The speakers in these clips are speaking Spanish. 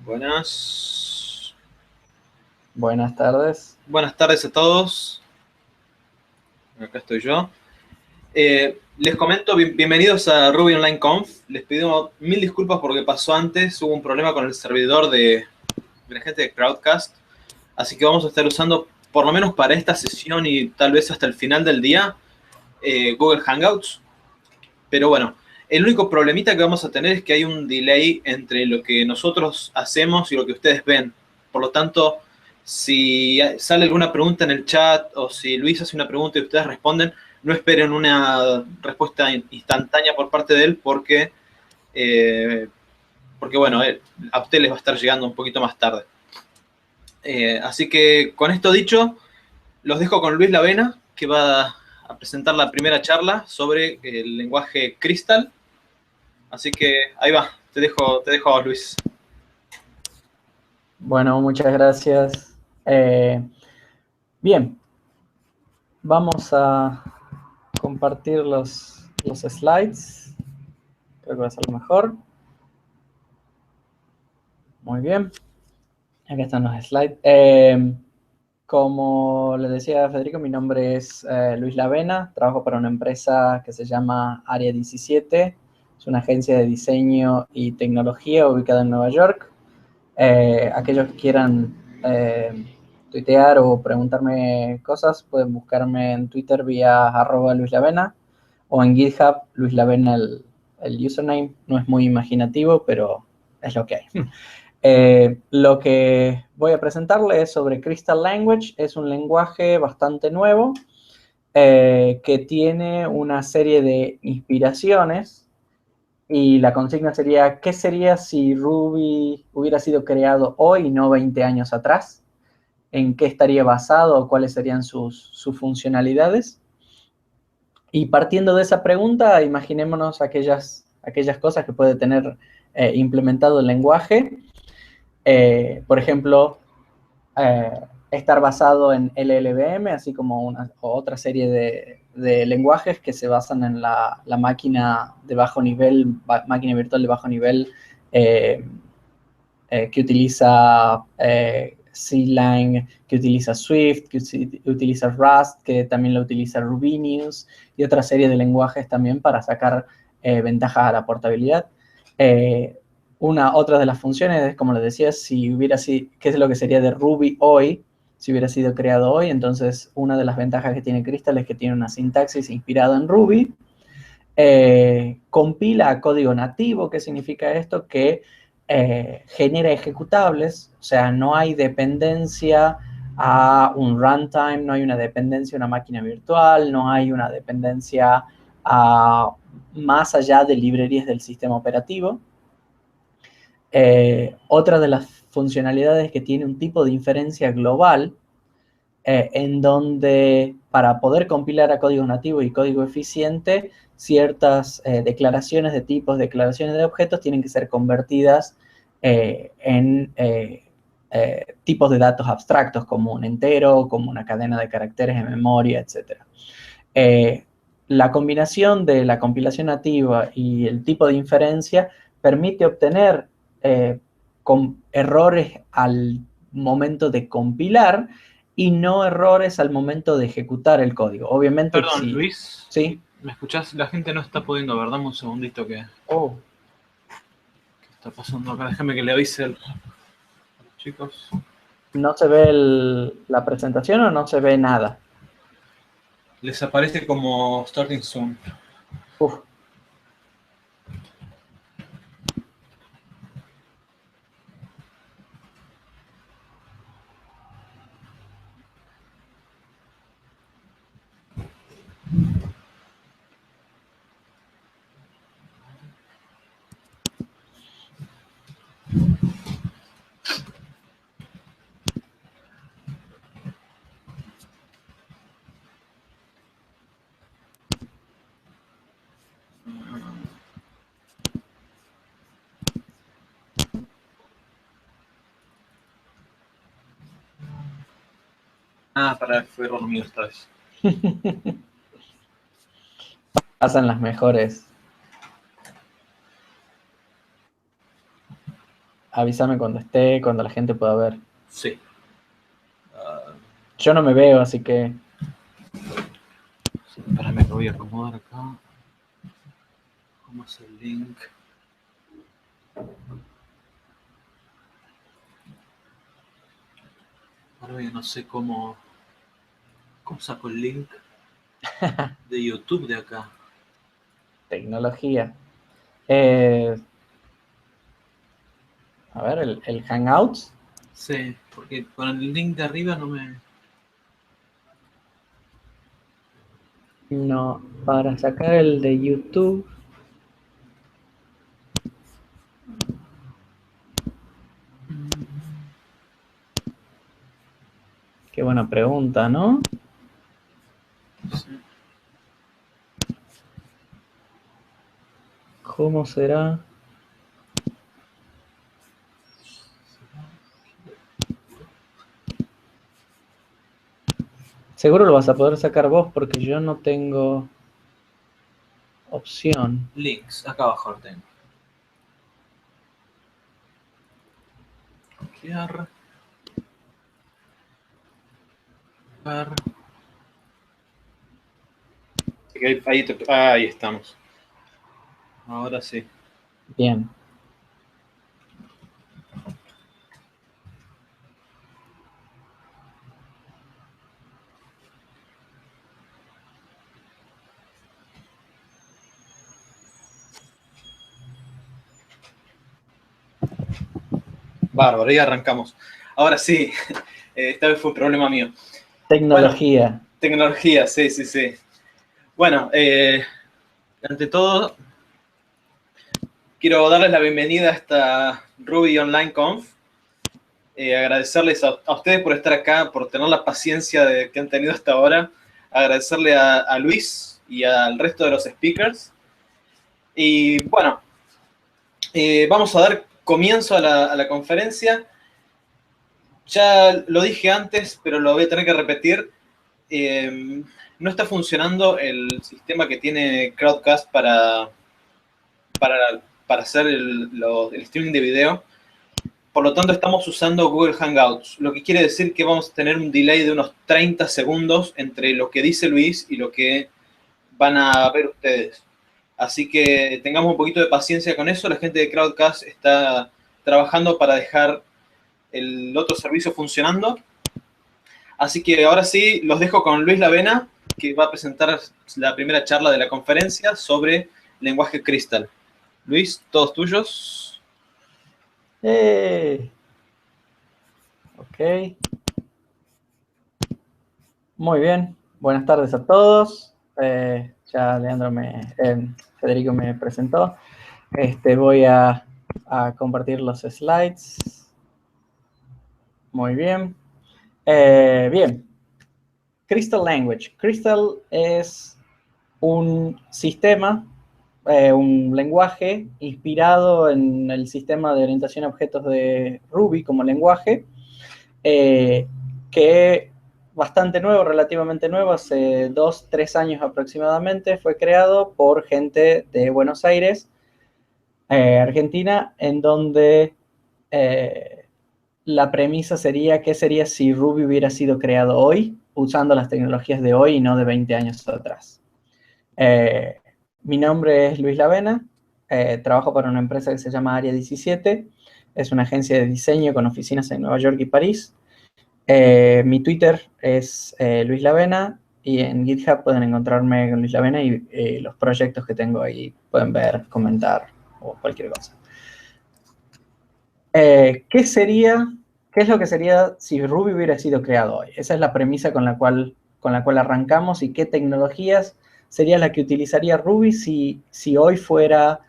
Buenas. Buenas tardes. Buenas tardes a todos. Acá estoy yo. Les comento, bienvenidos a Ruby Online Conf. Les pido mil disculpas por lo que pasó antes. Hubo un problema con el servidor de la gente de Crowdcast. Así que vamos a estar usando, por lo menos para esta sesión y tal vez hasta el final del día, Google Hangouts. Pero bueno, el único problemita que vamos a tener es que hay un delay entre lo que nosotros hacemos y lo que ustedes ven. Por lo tanto, si sale alguna pregunta en el chat o si Luis hace una pregunta y ustedes responden, no esperen una respuesta instantánea por parte de él porque bueno, a ustedes les va a estar llegando un poquito más tarde. Así que con esto dicho, los dejo con Luis Lavena, que va a presentar la primera charla sobre el lenguaje Crystal. Así que ahí va, te dejo a vos, Luis. Bueno, muchas gracias. Bien, vamos a compartir los slides. Creo que va a ser lo mejor. Muy bien. Acá están los slides. Como les decía Federico, mi nombre es Luis Lavena. Trabajo para una empresa que se llama Área 17. Es una agencia de diseño y tecnología ubicada en Nueva York. Aquellos que quieran tuitear o preguntarme cosas, pueden buscarme en Twitter vía @LuisLavena o en GitHub, Luis Lavena el username. No es muy imaginativo, pero es lo que hay. Lo que voy a presentarles es sobre Crystal Language. Es un lenguaje bastante nuevo que tiene una serie de inspiraciones. Y la consigna sería, ¿qué sería si Ruby hubiera sido creado hoy y no 20 años atrás? ¿En qué estaría basado? ¿Cuáles serían sus funcionalidades? Y partiendo de esa pregunta, imaginémonos aquellas cosas que puede tener implementado el lenguaje. Por ejemplo, estar basado en LLVM, así como otra serie de lenguajes que se basan en la máquina de bajo nivel, máquina virtual de bajo nivel, que utiliza C-Lang, que utiliza Swift, que utiliza Rust, que también lo utiliza Rubinius, y otra serie de lenguajes también para sacar ventajas a la portabilidad. Otra de las funciones es, como les decía, si hubiera sido, ¿qué es lo que sería de Ruby hoy? Si hubiera sido creado hoy, entonces una de las ventajas que tiene Crystal es que tiene una sintaxis inspirada en Ruby. Compila código nativo. ¿Qué significa esto? Que genera ejecutables, o sea, no hay dependencia a un runtime, no hay una dependencia a una máquina virtual, no hay una dependencia más allá de librerías del sistema operativo. Otra de las funcionalidades que tiene un tipo de inferencia global, en donde para poder compilar a código nativo y código eficiente, ciertas declaraciones de tipos, declaraciones de objetos tienen que ser convertidas en tipos de datos abstractos, como un entero, como una cadena de caracteres en memoria, etc. La combinación de la compilación nativa y el tipo de inferencia permite obtener con errores al momento de compilar y no errores al momento de ejecutar el código. Obviamente, Perdón, sí. Luis, ¿Sí? ¿me escuchás? La gente no está pudiendo ver. Dame un segundito que Oh. está pasando acá. Déjame que le avise a los chicos. ¿No se ve la presentación o no se ve nada? Les aparece como Starting Soon. Uf. Fue error mío esta vez. Pasan las mejores. avísame cuando esté, cuando la gente pueda ver. Sí. Yo no me veo, así que... Espérame, lo voy a acomodar acá. ¿Cómo es el link? Ahora yo no sé cómo saco el link de YouTube de acá. Tecnología. A ver, el Hangouts. Sí, porque con el link de arriba no me... No, para sacar el de YouTube. Qué buena pregunta, ¿no? Sí. ¿Cómo será? Seguro lo vas a poder sacar vos porque yo no tengo opción. Links, acá abajo lo tengo. Copiar. Copiar. Ahí estamos. Ahora sí. Bien. Bárbaro, ya arrancamos. Ahora sí, esta vez fue un problema mío. Tecnología. Bueno, tecnología, sí, sí, sí. Bueno, ante todo, quiero darles la bienvenida a esta Ruby Online Conf. Agradecerles a ustedes por estar acá, por tener la paciencia que han tenido hasta ahora. Agradecerle a Luis y al resto de los speakers. Y bueno, vamos a dar comienzo a la conferencia. Ya lo dije antes, pero lo voy a tener que repetir. No está funcionando el sistema que tiene Crowdcast para hacer el streaming de video. Por lo tanto, estamos usando Google Hangouts, lo que quiere decir que vamos a tener un delay de unos 30 segundos entre lo que dice Luis y lo que van a ver ustedes. Así que tengamos un poquito de paciencia con eso. La gente de Crowdcast está trabajando para dejar el otro servicio funcionando. Así que ahora sí, los dejo con Luis Lavena, que va a presentar la primera charla de la conferencia sobre lenguaje Crystal. Luis, todos tuyos. Ok. Muy bien. Buenas tardes a todos. Ya Federico me presentó. Voy a compartir los slides. Muy bien. Bien. Crystal Language. Crystal es un sistema, un lenguaje inspirado en el sistema de orientación a objetos de Ruby como lenguaje, que bastante nuevo, relativamente nuevo, hace 2-3 años aproximadamente, fue creado por gente de Buenos Aires, Argentina, en donde la premisa sería: ¿qué sería si Ruby hubiera sido creado hoy, usando las tecnologías de hoy y no de 20 años atrás? Mi nombre es Luis Lavena, trabajo para una empresa que se llama Área 17, es una agencia de diseño con oficinas en Nueva York y París. Mi Twitter es Luis Lavena, y en GitHub pueden encontrarme con Luis Lavena y los proyectos que tengo ahí pueden ver, comentar o cualquier cosa. ¿Qué es lo que sería si Ruby hubiera sido creado hoy? Esa es la premisa con la cual arrancamos, y qué tecnologías sería la que utilizaría Ruby si hoy fuera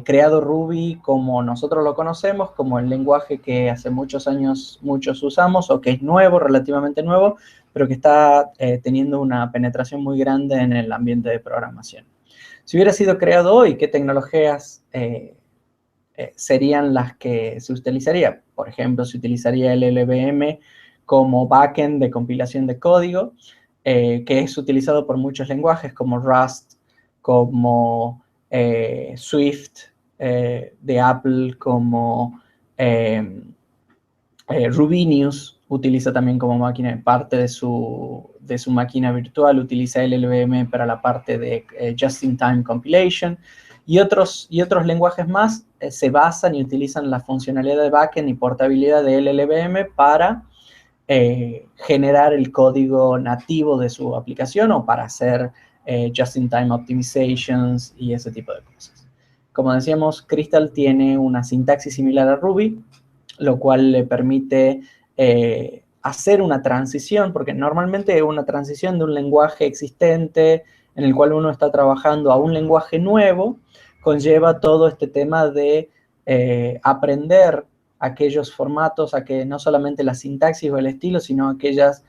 creado Ruby como nosotros lo conocemos, como el lenguaje que hace muchos años muchos usamos, o que es nuevo, relativamente nuevo, pero que está teniendo una penetración muy grande en el ambiente de programación. Si hubiera sido creado hoy, ¿qué tecnologías serían las que se utilizaría? Por ejemplo, se utilizaría el LLVM como backend de compilación de código, que es utilizado por muchos lenguajes como Rust, como Swift de Apple, como Rubinius utiliza también como máquina, parte de su máquina virtual, utiliza el LLVM para la parte de Just-in-Time Compilation, y otros lenguajes más se basan y utilizan la funcionalidad de backend y portabilidad de LLVM para generar el código nativo de su aplicación o para hacer just-in-time optimizations y ese tipo de cosas. Como decíamos, Crystal tiene una sintaxis similar a Ruby, lo cual le permite hacer una transición, porque normalmente una transición de un lenguaje existente en el cual uno está trabajando a un lenguaje nuevo conlleva todo este tema de aprender aquellos formatos, a que no solamente la sintaxis o el estilo, sino aquellas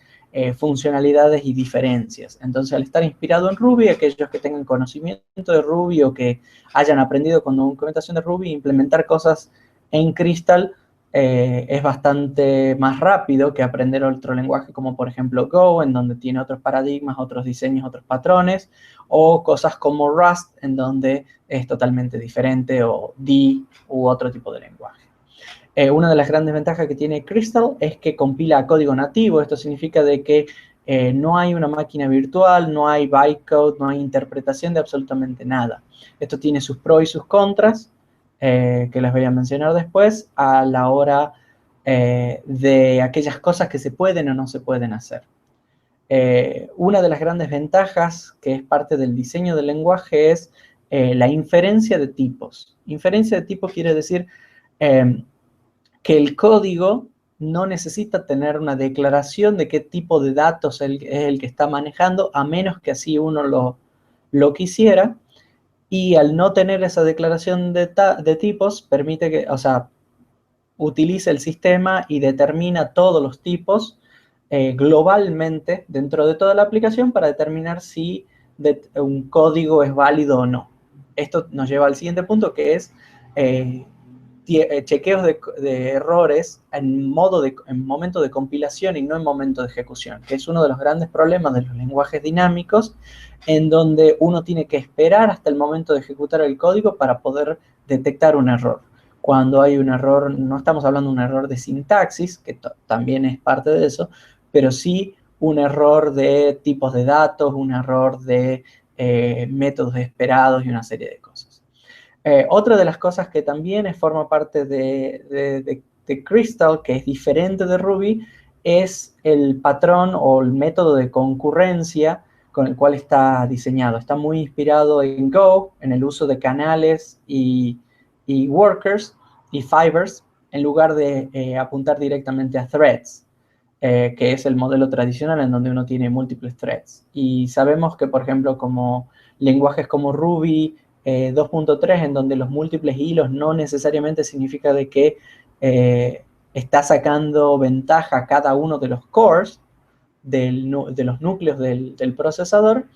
funcionalidades y diferencias. Entonces, al estar inspirado en Ruby, aquellos que tengan conocimiento de Ruby o que hayan aprendido con documentación de Ruby, implementar cosas en Crystal es bastante más rápido que aprender otro lenguaje como por ejemplo Go, en donde tiene otros paradigmas, otros diseños, otros patrones, o cosas como Rust, en donde es totalmente diferente, o D u otro tipo de lenguaje. Una de las grandes ventajas que tiene Crystal es que compila código nativo. Esto significa de que no hay una máquina virtual, no hay bytecode, no hay interpretación de absolutamente nada. Esto tiene sus pros y sus contras, que les voy a mencionar después, a la hora de aquellas cosas que se pueden o no se pueden hacer. Una de las grandes ventajas, que es parte del diseño del lenguaje, es la inferencia de tipos. Inferencia de tipos quiere decir que el código no necesita tener una declaración de qué tipo de datos es el que está manejando, a menos que así uno lo quisiera, y al no tener esa declaración de tipos, permite que, o sea, utiliza el sistema y determina todos los tipos globalmente dentro de toda la aplicación para determinar si un código es válido o no. Esto nos lleva al siguiente punto, que es chequeos de errores en momento de compilación y no en momento de ejecución, que es uno de los grandes problemas de los lenguajes dinámicos, en donde uno tiene que esperar hasta el momento de ejecutar el código para poder detectar un error. Cuando hay un error, no estamos hablando de un error de sintaxis, que también es parte de eso, pero sí un error de tipos de datos, un error de métodos esperados y una serie de cosas. Otra de las cosas que también forma parte de Crystal, que es diferente de Ruby, es el patrón o el método de concurrencia con el cual está diseñado. Está muy inspirado en Go, en el uso de canales y workers y fibers, en lugar de apuntar directamente a threads, que es el modelo tradicional en donde uno tiene múltiples threads. Y sabemos que, por ejemplo, como lenguajes como Ruby 2.3, en donde los múltiples hilos no necesariamente significa de que está sacando ventaja a cada uno de los cores de los núcleos del procesador,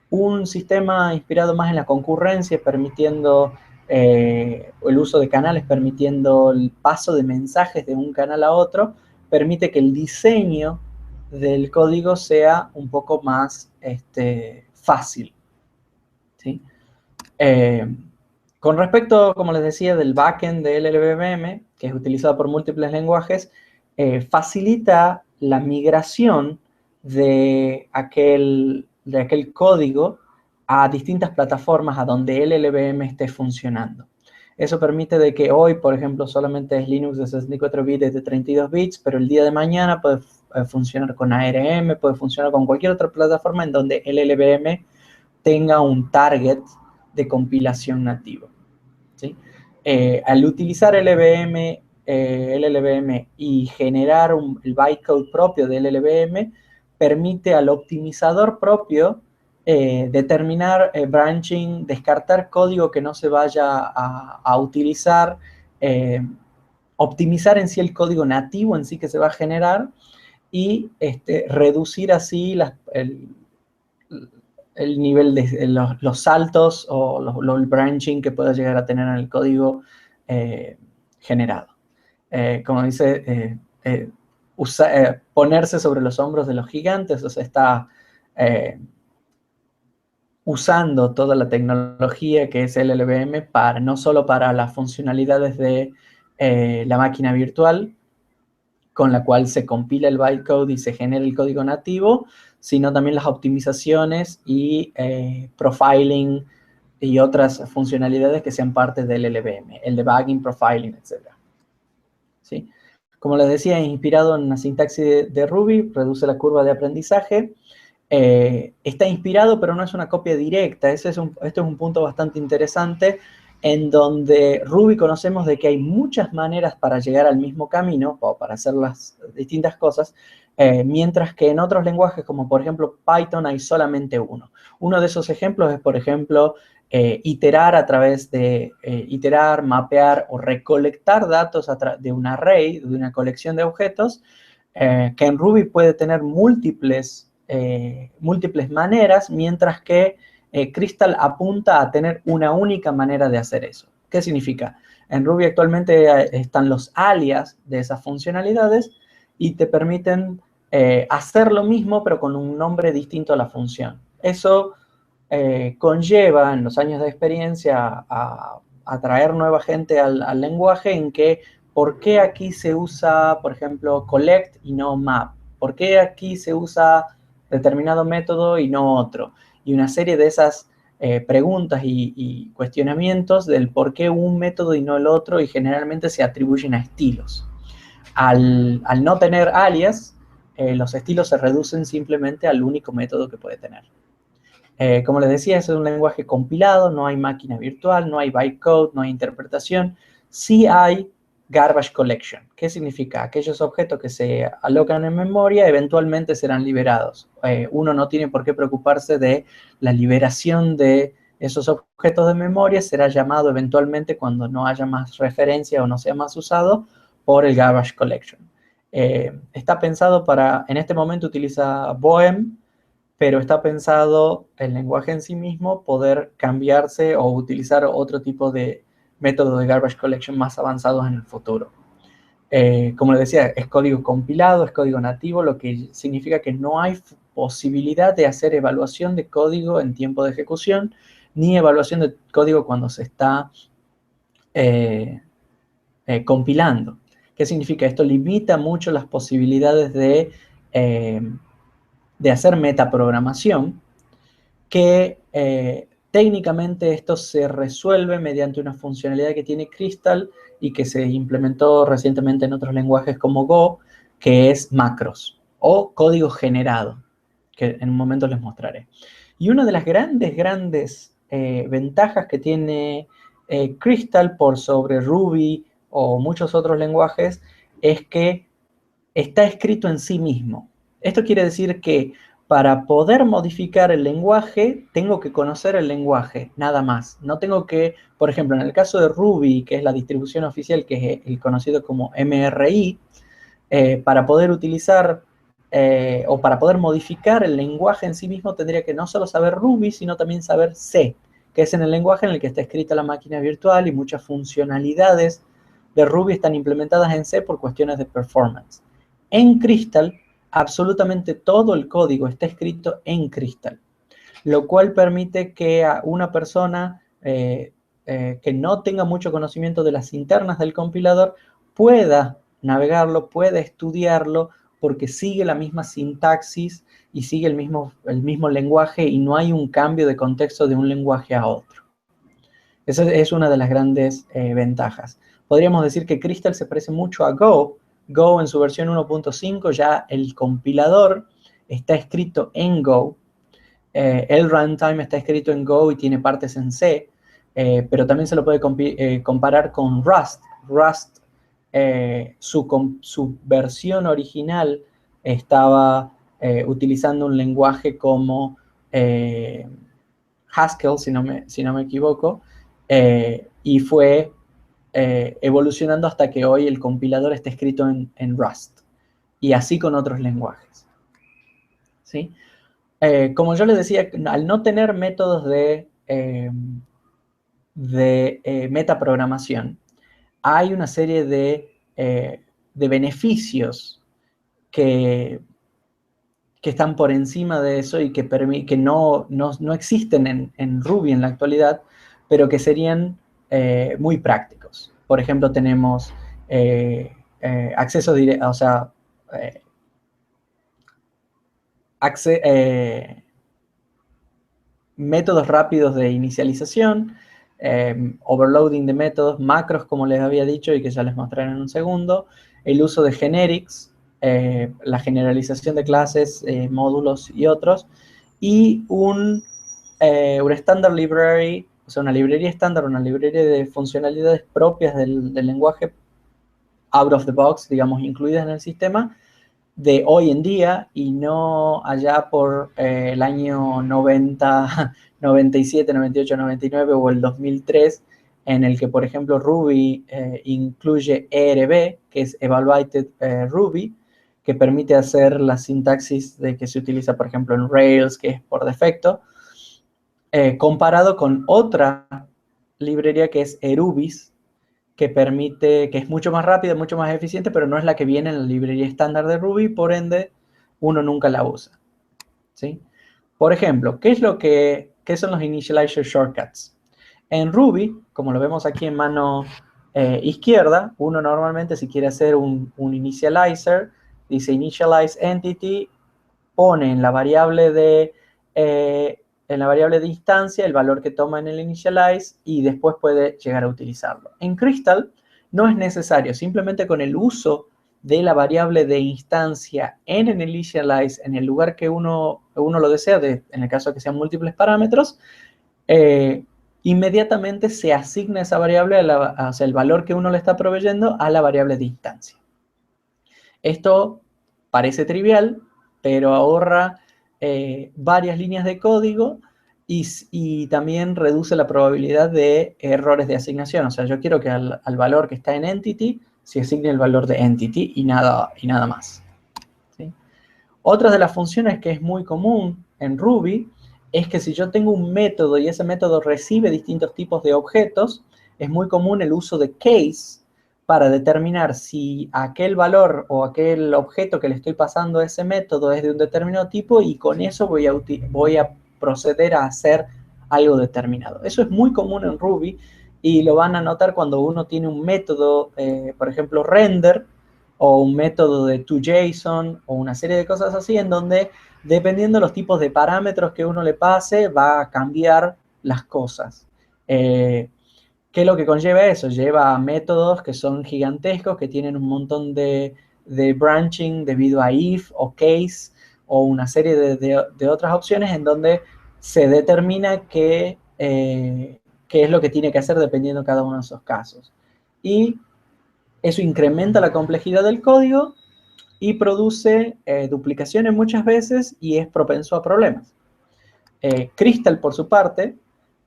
un sistema inspirado más en la concurrencia, permitiendo el uso de canales, permitiendo el paso de mensajes de un canal a otro, permite que el diseño del código sea un poco más fácil, ¿sí? Con respecto, como les decía, del backend de LLVM, que es utilizado por múltiples lenguajes, facilita la migración de aquel código a distintas plataformas a donde el LLVM esté funcionando. Eso permite de que hoy, por ejemplo, solamente es Linux de 64 bits, de 32 bits, pero el día de mañana puede funcionar con ARM, puede funcionar con cualquier otra plataforma en donde el LLVM tenga un target de compilación nativo, ¿sí? Al utilizar LLVM y generar el bytecode propio del LLVM, permite al optimizador propio determinar branching, descartar código que no se vaya a utilizar, optimizar en sí el código nativo en sí que se va a generar y reducir así el nivel de los saltos o el branching que pueda llegar a tener en el código generado. Como dice, ponerse sobre los hombros de los gigantes, o sea, está usando toda la tecnología que es el LLVM no solo para las funcionalidades de la máquina virtual con la cual se compila el bytecode y se genera el código nativo, sino también las optimizaciones y profiling y otras funcionalidades que sean parte del LLVM, el debugging, profiling, etc. ¿Sí? Como les decía, inspirado en una sintaxis de Ruby, reduce la curva de aprendizaje. Está inspirado, pero no es una copia directa. Este es un punto bastante interesante, en donde Ruby conocemos de que hay muchas maneras para llegar al mismo camino, o para hacer las distintas cosas, mientras que en otros lenguajes, como por ejemplo Python, hay solamente uno. Uno de esos ejemplos es, por ejemplo, iterar a través de iterar, mapear o recolectar datos de un array, de una colección de objetos, que en Ruby puede tener múltiples maneras, mientras que Crystal apunta a tener una única manera de hacer eso. ¿Qué significa? En Ruby actualmente están los alias de esas funcionalidades y te permiten hacer lo mismo, pero con un nombre distinto a la función. Eso conlleva en los años de experiencia a traer nueva gente al lenguaje, en que ¿por qué aquí se usa, por ejemplo, collect y no map? ¿Por qué aquí se usa determinado método y no otro? Y una serie de esas preguntas y cuestionamientos del por qué un método y no el otro, y generalmente se atribuyen a estilos. Al no tener alias, los estilos se reducen simplemente al único método que puede tener. Como les decía, es un lenguaje compilado, no hay máquina virtual, no hay bytecode, no hay interpretación. Sí hay garbage collection. ¿Qué significa? Aquellos objetos que se alocan en memoria eventualmente serán liberados. Uno no tiene por qué preocuparse de la liberación de esos objetos de memoria. Será llamado eventualmente cuando no haya más referencia o no sea más usado por el garbage collection. Está pensado para, en este momento utiliza Bohem, pero está pensado el lenguaje en sí mismo poder cambiarse o utilizar otro tipo de métodos de garbage collection más avanzados en el futuro. Como les decía, es código compilado, es código nativo, lo que significa que no hay posibilidad de hacer evaluación de código en tiempo de ejecución, ni evaluación de código cuando se está compilando. ¿Qué significa? Esto limita mucho las posibilidades de hacer metaprogramación, que técnicamente esto se resuelve mediante una funcionalidad que tiene Crystal y que se implementó recientemente en otros lenguajes como Go, que es macros o código generado, que en un momento les mostraré. Y una de las grandes ventajas que tiene Crystal por sobre Ruby o muchos otros lenguajes es que está escrito en sí mismo. Esto quiere decir que para poder modificar el lenguaje, tengo que conocer el lenguaje, nada más. No tengo que, por ejemplo, en el caso de Ruby, que es la distribución oficial, que es el conocido como MRI, para poder utilizar o para poder modificar el lenguaje en sí mismo, tendría que no solo saber Ruby, sino también saber C, que es en el lenguaje en el que está escrita la máquina virtual, y muchas funcionalidades de Ruby están implementadas en C por cuestiones de performance. En Crystal, absolutamente todo el código está escrito en Crystal, lo cual permite que a una persona que no tenga mucho conocimiento de las internas del compilador pueda navegarlo, pueda estudiarlo, porque sigue la misma sintaxis y sigue el mismo lenguaje, y no hay un cambio de contexto de un lenguaje a otro. Esa es una de las grandes ventajas. Podríamos decir que Crystal se parece mucho a Go. Go en su versión 1.5 ya el compilador está escrito en Go. El runtime está escrito en Go y tiene partes en C, pero también se lo puede comparar con Rust. Rust, su versión original estaba utilizando un lenguaje como Haskell, si no me equivoco, y fue evolucionando hasta que hoy el compilador está escrito en Rust, y así con otros lenguajes. ¿Sí? Como yo les decía, al no tener métodos de metaprogramación, hay una serie de beneficios que están por encima de eso y que no existen en Ruby en la actualidad, pero que serían muy prácticos. Por ejemplo, tenemos acceso directo, o sea, métodos rápidos de inicialización, overloading de métodos, macros, como les había dicho y que ya les mostraré en un segundo, el uso de generics, la generalización de clases, módulos y otros, y un standard library, o sea, una librería estándar, una librería de funcionalidades propias del lenguaje out of the box, digamos, incluidas en el sistema, de hoy en día y no allá por el año 90, 97, 98, 99 o el 2003, en el que, por ejemplo, Ruby incluye ERB, que es Evaluated Ruby, que permite hacer la sintaxis de que se utiliza, por ejemplo, en Rails, que es por defecto, comparado con otra librería que es Erubis, que permite, que es mucho más rápida, mucho más eficiente, pero no es la que viene en la librería estándar de Ruby, por ende, uno nunca la usa, ¿sí? Por ejemplo, ¿qué son los initializer shortcuts? En Ruby, como lo vemos aquí en mano izquierda, uno normalmente si quiere hacer un initializer, dice initialize entity, pone en la variable de instancia el valor que toma en el initialize y después puede llegar a utilizarlo. En Crystal no es necesario, simplemente con el uso de la variable de instancia en el initialize, en el lugar que uno lo desea, en el caso de que sean múltiples parámetros, inmediatamente se asigna esa variable, o sea, el valor que uno le está proveyendo a la variable de instancia. Esto parece trivial, pero ahorra varias líneas de código y también reduce la probabilidad de errores de asignación. O sea, yo quiero que al valor que está en entity se asigne el valor de entity y nada más, ¿sí? Otra de las funciones que es muy común en Ruby es que si yo tengo un método y ese método recibe distintos tipos de objetos, es muy común el uso de case para determinar si aquel valor o aquel objeto que le estoy pasando a ese método es de un determinado tipo y con eso voy a proceder a hacer algo determinado. Eso es muy común en Ruby y lo van a notar cuando uno tiene un método, por ejemplo, render, o un método de toJSON o una serie de cosas así en donde dependiendo de los tipos de parámetros que uno le pase va a cambiar las cosas. ¿Qué es lo que conlleva eso? Lleva métodos que son gigantescos, que tienen un montón de branching debido a if o case o una serie de otras opciones en donde se determina qué es lo que tiene que hacer dependiendo de cada uno de esos casos. Y eso incrementa la complejidad del código y produce duplicaciones muchas veces y es propenso a problemas. Crystal, por su parte,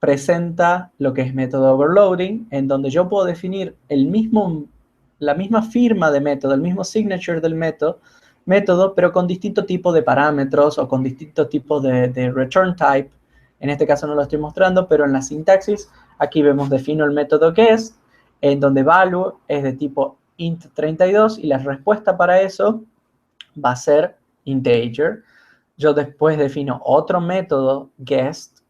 presenta lo que es método overloading, en donde yo puedo definir la misma firma de método, el mismo signature del método, pero con distinto tipo de parámetros o con distinto tipo de return type. En este caso no lo estoy mostrando, pero en la sintaxis, aquí vemos defino el método guest, en donde value es de tipo int32 y la respuesta para eso va a ser integer. Yo después defino otro método guest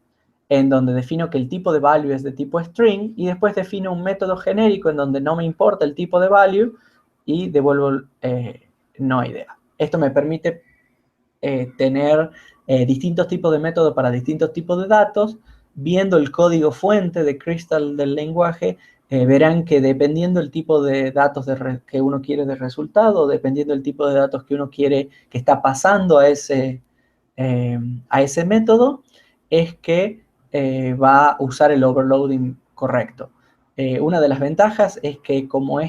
en donde defino que el tipo de value es de tipo string y después defino un método genérico en donde no me importa el tipo de value y devuelvo no idea. Esto me permite tener distintos tipos de métodos para distintos tipos de datos. Viendo el código fuente de Crystal del lenguaje, verán que dependiendo del tipo de datos que uno quiere de resultado, dependiendo del tipo de datos que uno quiere que está pasando a ese método, es que va a usar el overloading correcto. Una de las ventajas es que como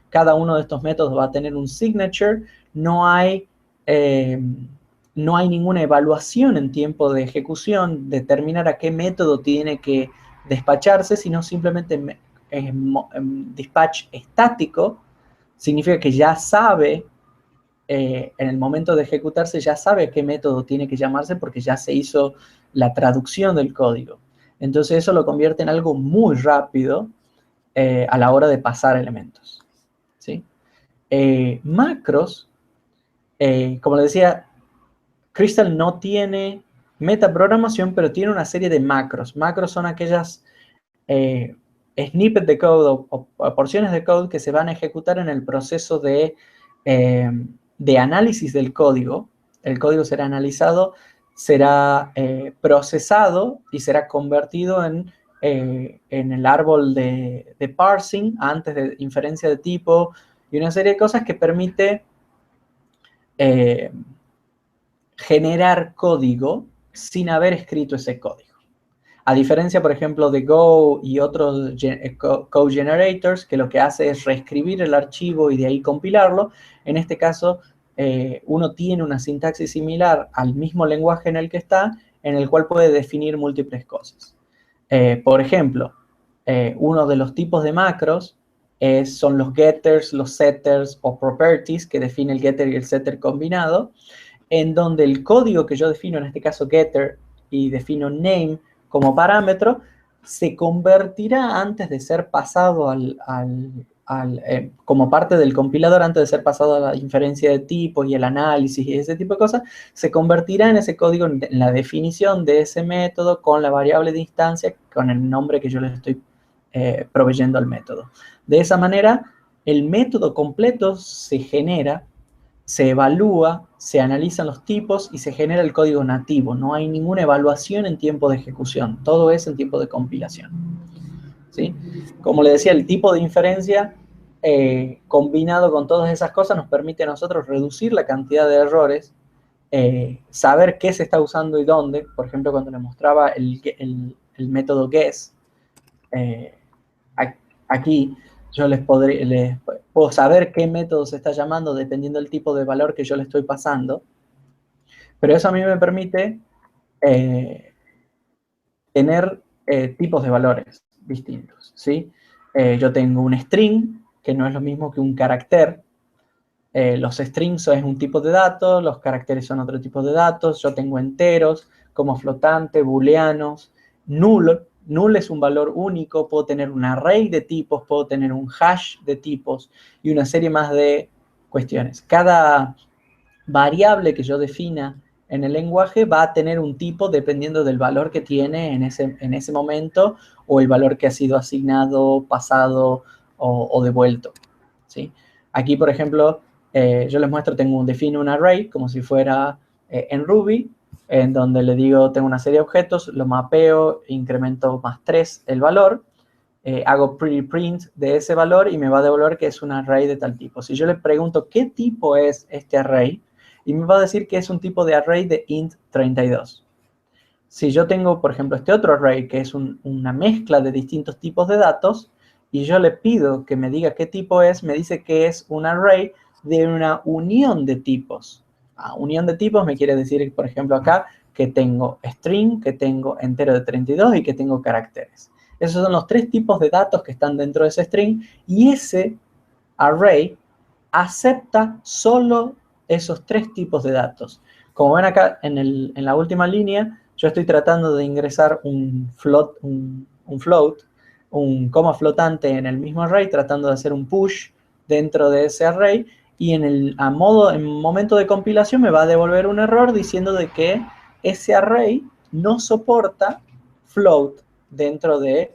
cada uno de estos métodos va a tener un signature, no hay ninguna evaluación en tiempo de ejecución, determinar a qué método tiene que despacharse, sino simplemente dispatch estático, significa que ya sabe, en el momento de ejecutarse, ya sabe a qué método tiene que llamarse porque ya se hizo la traducción del código. Entonces eso lo convierte en algo muy rápido a la hora de pasar elementos, ¿sí? Macros, como les decía, Crystal no tiene metaprogramación, pero tiene una serie de macros. Macros son aquellas snippets de code o porciones de code que se van a ejecutar en el proceso de análisis del código. El código será analizado, será procesado y será convertido en el árbol de parsing antes de inferencia de tipo y una serie de cosas que permite generar código sin haber escrito ese código. A diferencia, por ejemplo, de Go y otros code generators, que lo que hace es reescribir el archivo y de ahí compilarlo, en este caso uno tiene una sintaxis similar al mismo lenguaje en el que está, en el cual puede definir múltiples cosas. Por ejemplo, uno de los tipos de macros son los getters, los setters o properties, que define el getter y el setter combinado, en donde el código que yo defino, en este caso getter, y defino name como parámetro, se convertirá antes de ser pasado como parte del compilador, antes de ser pasado a la inferencia de tipos y el análisis y ese tipo de cosas, se convertirá en ese código, en la definición de ese método con la variable de instancia, con el nombre que yo le estoy proveyendo al método. De esa manera, el método completo se genera, se evalúa, se analizan los tipos y se genera el código nativo. No hay ninguna evaluación en tiempo de ejecución. Todo es en tiempo de compilación. ¿Sí? Como le decía, el tipo de inferencia combinado con todas esas cosas nos permite a nosotros reducir la cantidad de errores, saber qué se está usando y dónde. Por ejemplo, cuando le mostraba el método guess, aquí yo les puedo saber qué método se está llamando dependiendo del tipo de valor que yo le estoy pasando, pero eso a mí me permite tener tipos de valores distintos, ¿sí? Yo tengo un string, que no es lo mismo que un carácter. Los strings es un tipo de datos, los caracteres son otro tipo de datos. Yo tengo enteros como flotante, booleanos, null. Null es un valor único, puedo tener un array de tipos, puedo tener un hash de tipos y una serie más de cuestiones. Cada variable que yo defina en el lenguaje va a tener un tipo dependiendo del valor que tiene en ese momento o el valor que ha sido asignado, pasado o devuelto, ¿sí? Aquí, por ejemplo, yo les muestro, defino un array como si fuera en Ruby, en donde le digo, tengo una serie de objetos, lo mapeo, incremento más 3 el valor, hago preprint de ese valor y me va a devolver que es un array de tal tipo. Si yo le pregunto qué tipo es este array, y me va a decir que es un tipo de array de int 32. Si yo tengo, por ejemplo, este otro array, que es una mezcla de distintos tipos de datos, y yo le pido que me diga qué tipo es, me dice que es un array de una unión de tipos. Unión de tipos me quiere decir, por ejemplo, acá, que tengo string, que tengo entero de 32 y que tengo caracteres. Esos son los tres tipos de datos que están dentro de ese string, y ese array acepta solo esos tres tipos de datos. Como ven acá en la última línea, yo estoy tratando de ingresar un float, un coma flotante en el mismo array, tratando de hacer un push dentro de ese array, y en momento de compilación me va a devolver un error diciendo de que ese array no soporta float dentro de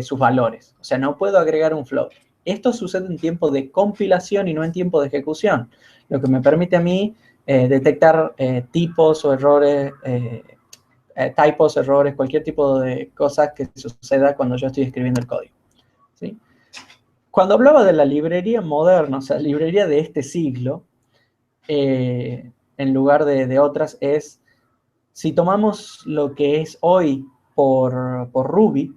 sus valores. O sea, no puedo agregar un float. Esto sucede en tiempo de compilación y no en tiempo de ejecución, lo que me permite a mí detectar tipos o errores, typos, errores, cualquier tipo de cosa que suceda cuando yo estoy escribiendo el código, ¿sí? Cuando hablaba de la librería moderna, o sea, librería de este siglo, en lugar de otras, es, si tomamos lo que es hoy por Ruby,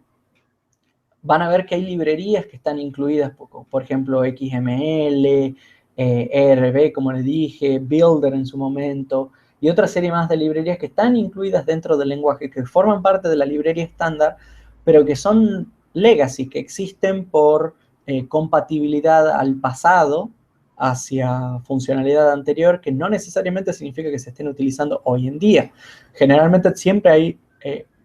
van a ver que hay librerías que están incluidas, por ejemplo, XML, ERB, como les dije, Builder en su momento, y otra serie más de librerías que están incluidas dentro del lenguaje, que forman parte de la librería estándar, pero que son legacy, que existen por compatibilidad al pasado hacia funcionalidad anterior, que no necesariamente significa que se estén utilizando hoy en día. Generalmente siempre hay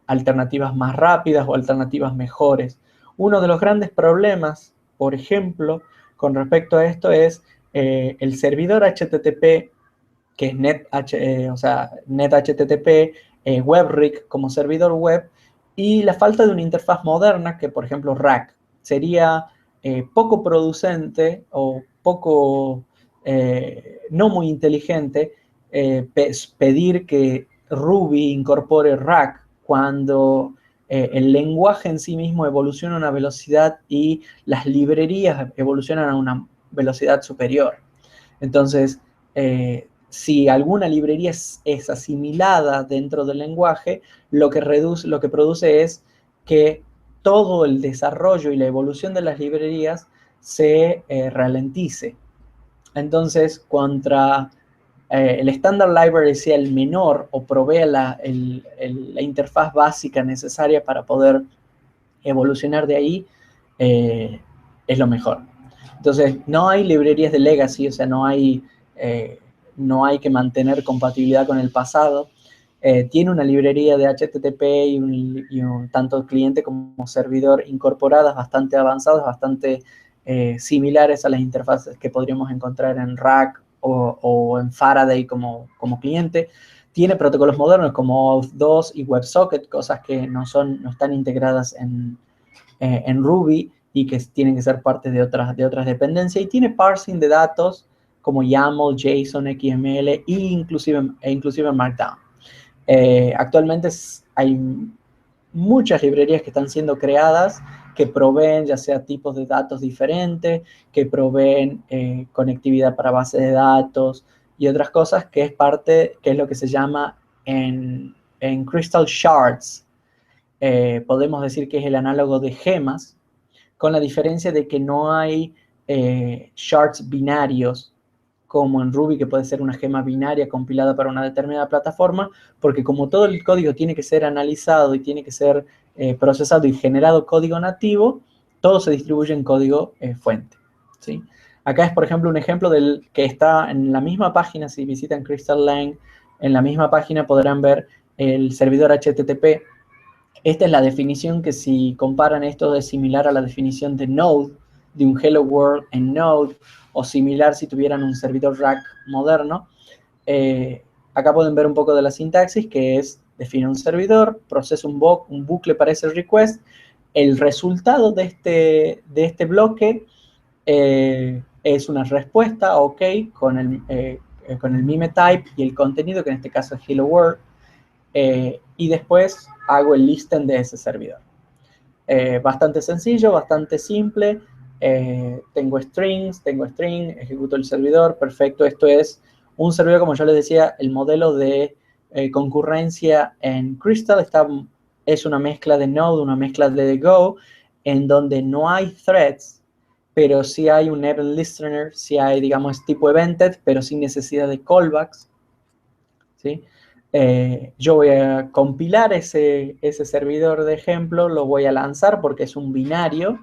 alternativas más rápidas o alternativas mejores. Uno de los grandes problemas, por ejemplo, con respecto a esto es el servidor HTTP, que es NetHTTP, WebRig como servidor web, y la falta de una interfaz moderna que, por ejemplo, Rack sería poco producente o poco, no muy inteligente pedir que Ruby incorpore Rack cuando el lenguaje en sí mismo evoluciona a una velocidad y las librerías evolucionan a una velocidad superior. Entonces, si alguna librería es asimilada dentro del lenguaje, lo que produce es que todo el desarrollo y la evolución de las librerías se ralentice. Entonces, contra el Standard Library sea el menor o provea la interfaz básica necesaria para poder evolucionar de ahí, es lo mejor. Entonces, no hay librerías de legacy, o sea, no hay que mantener compatibilidad con el pasado. Tiene una librería de HTTP y tanto cliente como servidor incorporadas, bastante avanzadas, bastante similares a las interfaces que podríamos encontrar en Rack o en Faraday como cliente. Tiene protocolos modernos como Auth 2 y WebSocket, cosas que no están integradas en Ruby y que tienen que ser parte de otras dependencias. Y tiene parsing de datos como YAML, JSON, XML e inclusive Markdown. Actualmente hay muchas librerías que están siendo creadas que proveen ya sea tipos de datos diferentes, que proveen conectividad para bases de datos y otras cosas, que es lo que se llama en Crystal Shards. Podemos decir que es el análogo de gemas, con la diferencia de que no hay shards binarios como en Ruby, que puede ser una gema binaria compilada para una determinada plataforma, porque como todo el código tiene que ser analizado y tiene que ser procesado y generado código nativo, todo se distribuye en código fuente, ¿sí? Acá es, por ejemplo, un ejemplo del que está en la misma página. Si visitan Crystal Lang, en la misma página podrán ver el servidor HTTP. Esta es la definición que, si comparan esto, es similar a la definición de Node, de un Hello World en Node, o similar si tuvieran un servidor Rack moderno. Acá pueden ver un poco de la sintaxis, que es: define un servidor, procesa un bucle para ese request, el resultado de este bloque es una respuesta OK con el mime type y el contenido, que en este caso es Hello World, y después hago el listen de ese servidor. Bastante sencillo, bastante simple. Tengo string, ejecuto el servidor, perfecto. Esto es un servidor, como yo les decía, el modelo de concurrencia en Crystal es una mezcla de Node, una mezcla de Go, en donde no hay threads, pero sí hay un event listener, sí hay, digamos, tipo evented, pero sin necesidad de callbacks, ¿sí? Yo voy a compilar ese servidor de ejemplo, lo voy a lanzar porque es un binario,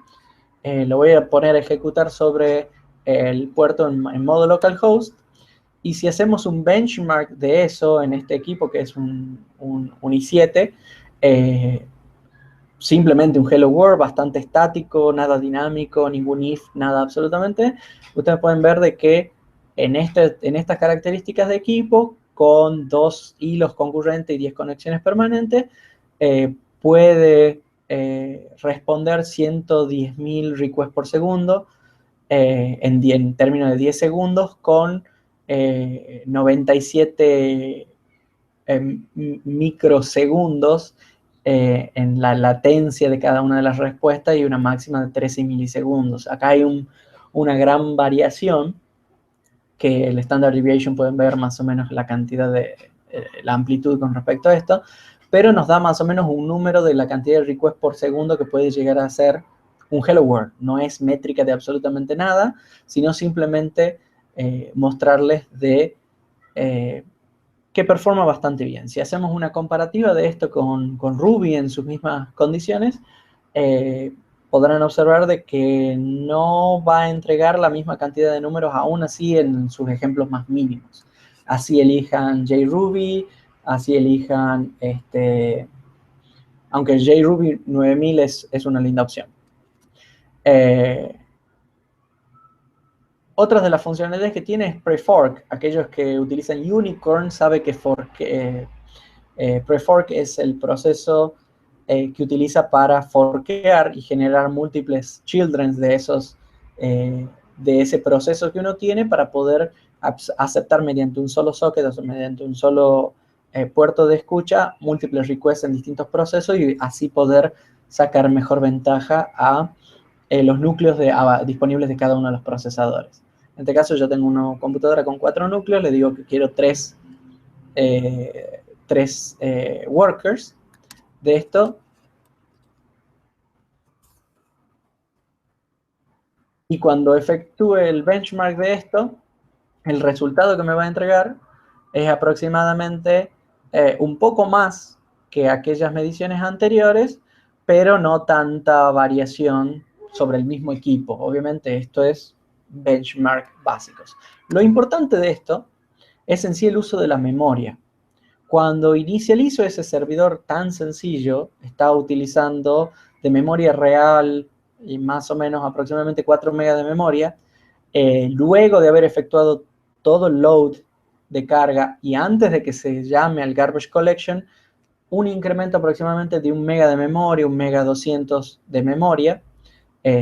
lo voy a poner a ejecutar sobre el puerto en modo localhost, y si hacemos un benchmark de eso en este equipo, que es un i7, simplemente un hello world bastante estático, nada dinámico, ningún if, nada absolutamente, ustedes pueden ver de que en estas características de equipo, con 2 hilos concurrentes y 10 conexiones permanentes, puede responder 110.000 requests por segundo en términos de 10 segundos, con 97 microsegundos en la latencia de cada una de las respuestas y una máxima de 13 milisegundos. Acá hay una gran variación, que el Standard Deviation pueden ver más o menos la cantidad la amplitud con respecto a esto, pero nos da más o menos un número de la cantidad de requests por segundo que puede llegar a ser un Hello World. No es métrica de absolutamente nada, sino simplemente mostrarles que performa bastante bien. Si hacemos una comparativa de esto con Ruby en sus mismas condiciones, podrán observar de que no va a entregar la misma cantidad de números, aún así, en sus ejemplos más mínimos. Así elijan JRuby, así elijan, aunque JRuby 9000 es una linda opción. Otras de las funcionalidades que tiene es prefork. Aquellos que utilizan Unicorn saben que prefork es el proceso que utiliza para forkear y generar múltiples children de ese proceso que uno tiene para poder aceptar mediante un solo socket o mediante un solo puerto de escucha múltiples requests en distintos procesos y así poder sacar mejor ventaja a los núcleos disponibles de cada uno de los procesadores. En este caso yo tengo una computadora con 4 núcleos, le digo que quiero 3 workers de esto. Y cuando efectúe el benchmark de esto, el resultado que me va a entregar es aproximadamente un poco más que aquellas mediciones anteriores, pero no tanta variación sobre el mismo equipo. Obviamente esto es benchmark básicos. Lo importante de esto es en sí el uso de la memoria. Cuando inicializo ese servidor tan sencillo, está utilizando de memoria real y más o menos aproximadamente 4 megas de memoria, luego de haber efectuado todo el load de carga y antes de que se llame al garbage collection, un incremento aproximadamente de 1 mega de memoria, 1 mega 200 de memoria,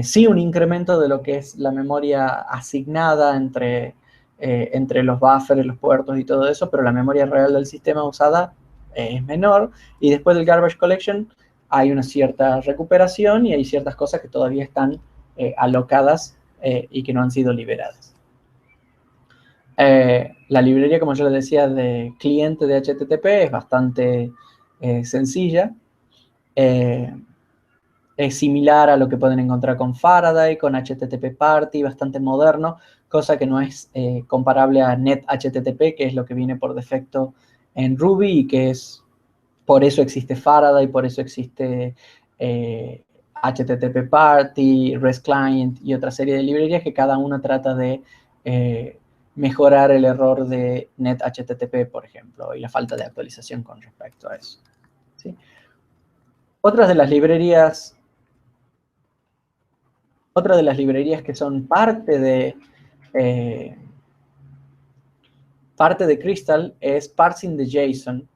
sí un incremento de lo que es la memoria asignada entre los buffers, los puertos y todo eso, pero la memoria real del sistema usada es menor, y después del garbage collection hay una cierta recuperación y hay ciertas cosas que todavía están alocadas y que no han sido liberadas. La librería, como yo les decía, de cliente de HTTP es bastante sencilla. Es similar a lo que pueden encontrar con Faraday, con HTTP Party, bastante moderno, cosa que no es comparable a NetHTTP, que es lo que viene por defecto en Ruby y que es, por eso existe Faraday, por eso existe HTTP Party, REST Client y otra serie de librerías que cada una trata de mejorar el error de NetHTTP, por ejemplo, y la falta de actualización con respecto a eso. ¿Sí? Otras de las librerías que son parte de Crystal es parsing de JSON,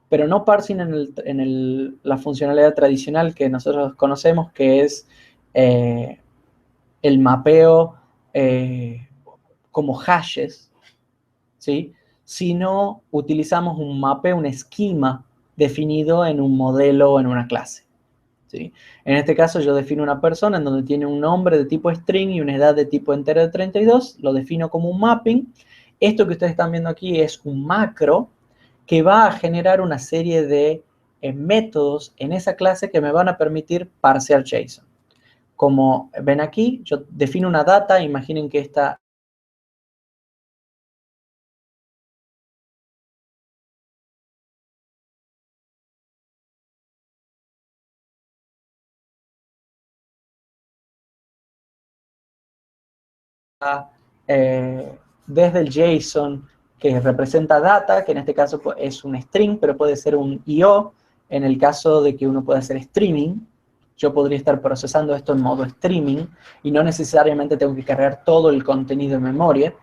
pero no parsing en la funcionalidad tradicional que nosotros conocemos, que es el mapeo como hashes, ¿sí? Sino utilizamos un mapeo, un esquema definido en un modelo o en una clase. ¿Sí? En este caso yo defino una persona en donde tiene un nombre de tipo string y una edad de tipo entero de 32, lo defino como un mapping. Esto que ustedes están viendo aquí es un macro que va a generar una serie de métodos en esa clase que me van a permitir parsear JSON. Como ven aquí, yo defino una data, imaginen que esta desde el JSON que representa data, que en este caso es un string, pero puede ser un IO, en el caso de que uno pueda hacer streaming. Yo podría estar procesando esto en modo streaming y no necesariamente tengo que cargar todo el contenido en memoria.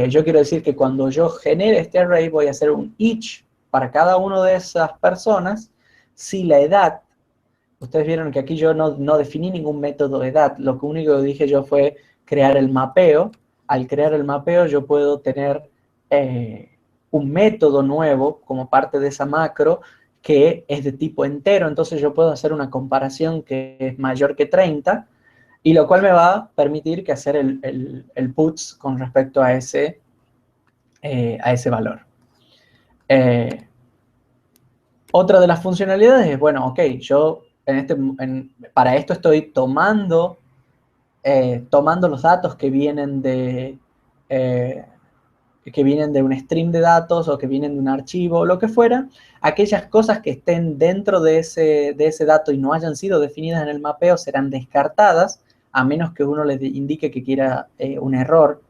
Yo quiero decir que cuando yo genere este array voy a hacer un each para cada una de esas personas si la edad. Ustedes vieron que aquí yo no definí ningún método de edad. Lo único que dije yo fue crear el mapeo. Al crear el mapeo yo puedo tener un método nuevo como parte de esa macro que es de tipo entero. Entonces yo puedo hacer una comparación que es mayor que 30 y lo cual me va a permitir que hacer el puts con respecto a ese valor. Otra de las funcionalidades es, bueno, ok, yo para esto estoy tomando los datos que vienen de un stream de datos o que vienen de un archivo o lo que fuera. Aquellas cosas que estén dentro de ese dato y no hayan sido definidas en el mapeo serán descartadas, a menos que uno les indique que quiera un error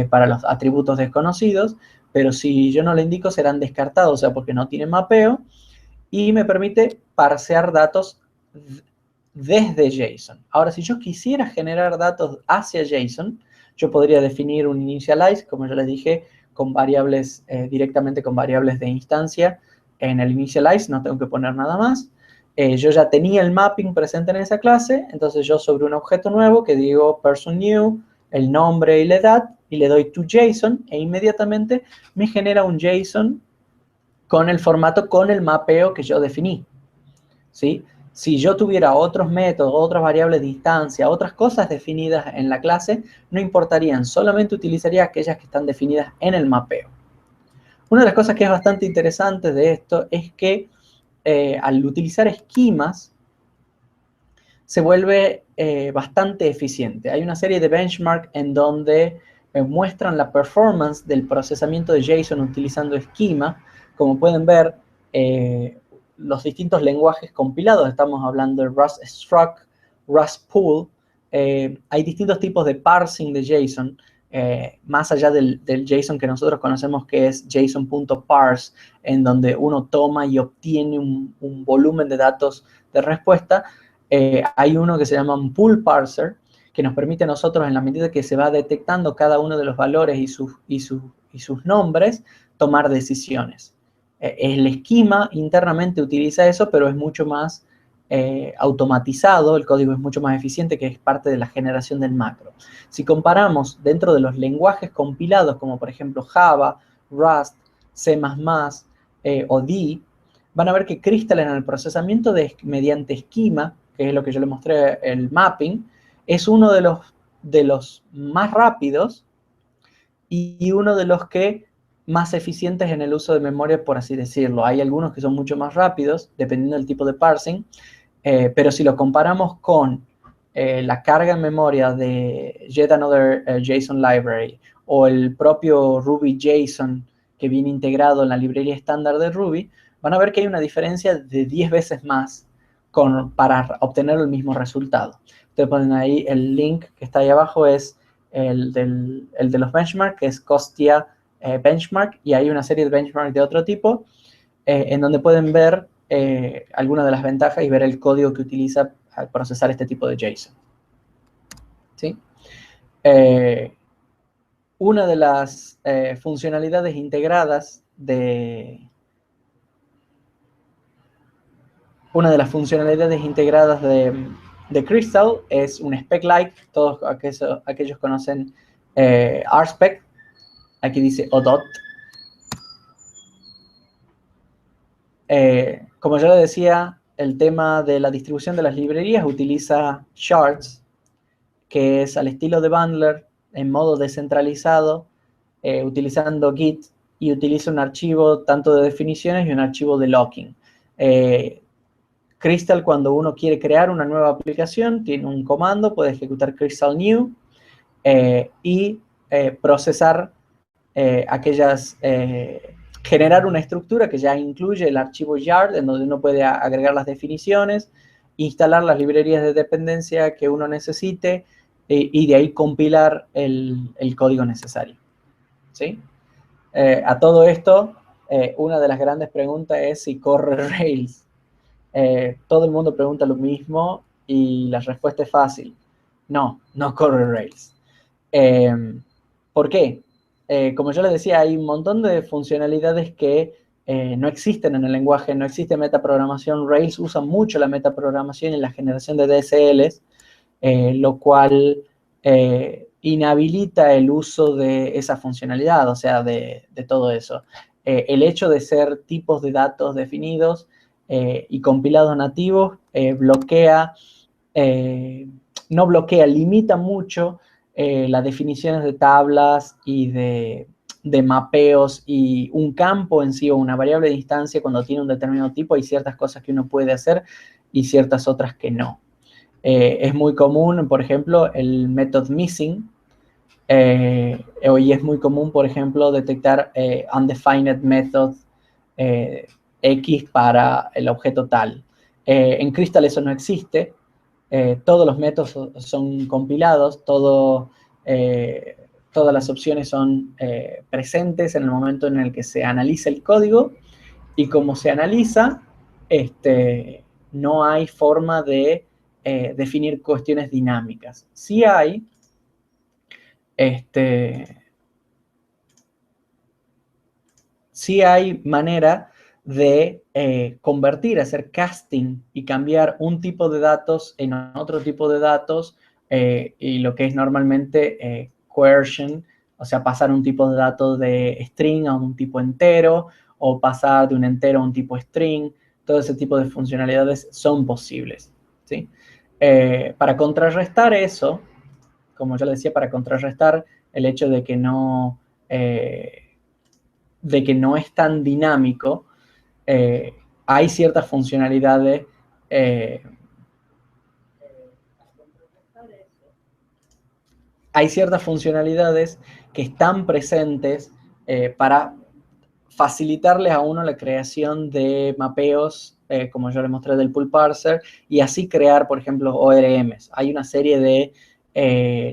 para los atributos desconocidos, pero si yo no le indico serán descartados, o sea, porque no tienen mapeo, y me permite parsear datos desde JSON. Ahora, si yo quisiera generar datos hacia JSON, yo podría definir un initialize, como yo les dije, con variables, directamente con variables de instancia. En el initialize no tengo que poner nada más. yo ya tenía el mapping presente en esa clase, entonces yo sobre un objeto nuevo que digo person new, el nombre y la edad, y le doy to JSON, e inmediatamente me genera un JSON con el formato, con el mapeo que yo definí, ¿sí? Si yo tuviera otros métodos, otras variables de instancia, otras cosas definidas en la clase, no importarían, solamente utilizaría aquellas que están definidas en el mapeo. Una de las cosas que es bastante interesante de esto es que al utilizar esquemas, se vuelve bastante eficiente. Hay una serie de benchmarks en donde muestran la performance del procesamiento de JSON utilizando esquema. Como pueden ver, los distintos lenguajes compilados, estamos hablando de Rust Struct, Rust Pool, hay distintos tipos de parsing de JSON, más allá del JSON que nosotros conocemos que es JSON.parse, en donde uno toma y obtiene un volumen de datos de respuesta. Hay uno que se llama un pool parser, que nos permite a nosotros, en la medida que se va detectando cada uno de los valores y sus nombres, tomar decisiones. El esquema internamente utiliza eso, pero es mucho más automatizado, el código es mucho más eficiente, que es parte de la generación del macro. Si comparamos dentro de los lenguajes compilados, como por ejemplo Java, Rust, C++, o D, van a ver que Crystal en el procesamiento mediante esquema, que es lo que yo le mostré, el mapping, es uno de los más rápidos y uno de los que más eficientes en el uso de memoria, por así decirlo. Hay algunos que son mucho más rápidos, dependiendo del tipo de parsing, pero si lo comparamos con la carga en memoria de Yet Another JSON Library o el propio Ruby JSON que viene integrado en la librería estándar de Ruby, van a ver que hay una diferencia de 10 veces más para obtener el mismo resultado. Ustedes ponen ahí el link que está ahí abajo, es el de los benchmarks, que es Costia Benchmark, y hay una serie de benchmarks de otro tipo, en donde pueden ver algunas de las ventajas y ver el código que utiliza al procesar este tipo de JSON. ¿Sí? Una de las funcionalidades integradas de Crystal es un spec-like. Todos aquellos conocen RSpec. Aquí dice ODOT. Como ya le decía, el tema de la distribución de las librerías utiliza shards, que es al estilo de Bundler, en modo descentralizado, utilizando Git, y utiliza un archivo tanto de definiciones y un archivo de locking. Crystal, cuando uno quiere crear una nueva aplicación, tiene un comando, puede ejecutar Crystal New y procesar generar una estructura que ya incluye el archivo yard, en donde uno puede agregar las definiciones, instalar las librerías de dependencia que uno necesite y de ahí compilar el código necesario. ¿Sí? A todo esto, una de las grandes preguntas es si corre Rails. Todo el mundo pregunta lo mismo y la respuesta es fácil. No, no corre Rails. ¿Por qué? Como yo les decía, hay un montón de funcionalidades que no existen en el lenguaje, no existe metaprogramación. Rails usa mucho la metaprogramación y la generación de DSLs, lo cual inhabilita el uso de esa funcionalidad, o sea, de todo eso. El hecho de ser tipos de datos definidos y compilados nativos no bloquea, limita mucho las definiciones de tablas y de mapeos, y un campo en sí o una variable de instancia cuando tiene un determinado tipo. Hay ciertas cosas que uno puede hacer y ciertas otras que no. Es muy común, por ejemplo, el method missing, y es muy común, por ejemplo, detectar undefined method X para el objeto tal. En Crystal eso no existe. Todos los métodos son compilados, todas las opciones son presentes en el momento en el que se analiza el código, y como se analiza, no hay forma de definir cuestiones dinámicas. Sí hay manera de convertir, hacer casting y cambiar un tipo de datos en otro tipo de datos, y lo que es normalmente coercion, o sea, pasar un tipo de datos de string a un tipo entero, o pasar de un entero a un tipo string. Todo ese tipo de funcionalidades son posibles, ¿sí? Para contrarrestar eso, como yo le decía, para contrarrestar el hecho de que no es tan dinámico, hay ciertas funcionalidades que están presentes para facilitarles a uno la creación de mapeos, como yo les mostré del pool parser, y así crear, por ejemplo, ORMs. Hay una serie de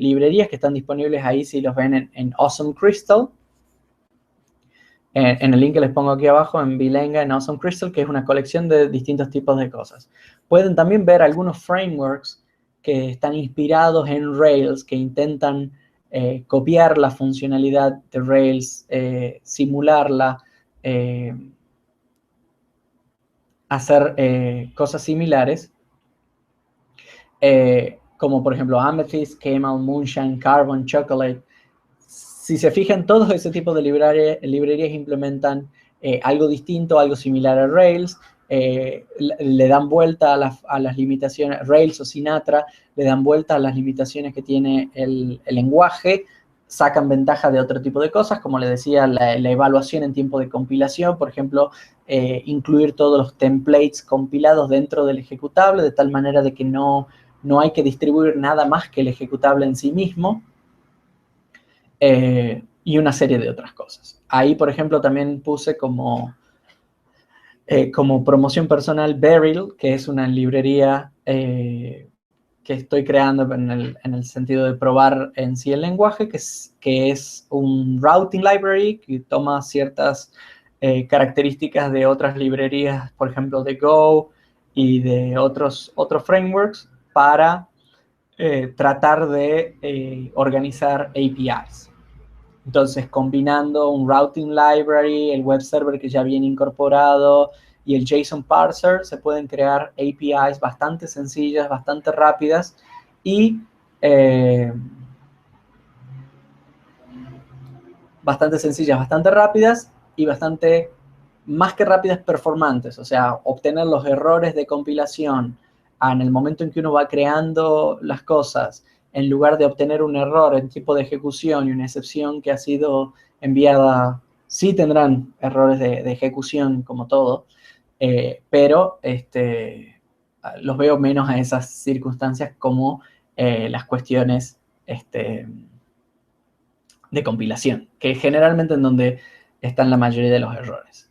librerías que están disponibles ahí, si los ven en Awesome Crystal, en el link que les pongo aquí abajo, en Bilenga, en Awesome Crystal, que es una colección de distintos tipos de cosas. Pueden también ver algunos frameworks que están inspirados en Rails, que intentan copiar la funcionalidad de Rails, simularla, hacer cosas similares, como por ejemplo Amethyst, Camel, Moonshine, Carbon, Chocolate. Si se fijan, todos ese tipo de librerías implementan algo distinto, algo similar a Rails, le dan vuelta a las limitaciones, Rails o Sinatra, le dan vuelta a las limitaciones que tiene el lenguaje, sacan ventaja de otro tipo de cosas, como les decía, la evaluación en tiempo de compilación, por ejemplo, incluir todos los templates compilados dentro del ejecutable, de tal manera de que no hay que distribuir nada más que el ejecutable en sí mismo. Y una serie de otras cosas. Ahí, por ejemplo, también puse como promoción personal Beryl, que es una librería que estoy creando en el sentido de probar en sí el lenguaje, que es un routing library que toma ciertas características de otras librerías, por ejemplo, de Go y de otros frameworks para tratar de organizar APIs. Entonces, combinando un routing library, el web server que ya viene incorporado y el JSON parser, se pueden crear APIs bastante sencillas, bastante rápidas y bastante rápidas y bastante, más que rápidas, performantes. O sea, obtener los errores de compilación en el momento en que uno va creando las cosas, en lugar de obtener un error en tipo de ejecución y una excepción que ha sido enviada. Sí tendrán errores de ejecución como todo, pero los veo menos a esas circunstancias como las cuestiones de compilación, que es generalmente en donde están la mayoría de los errores.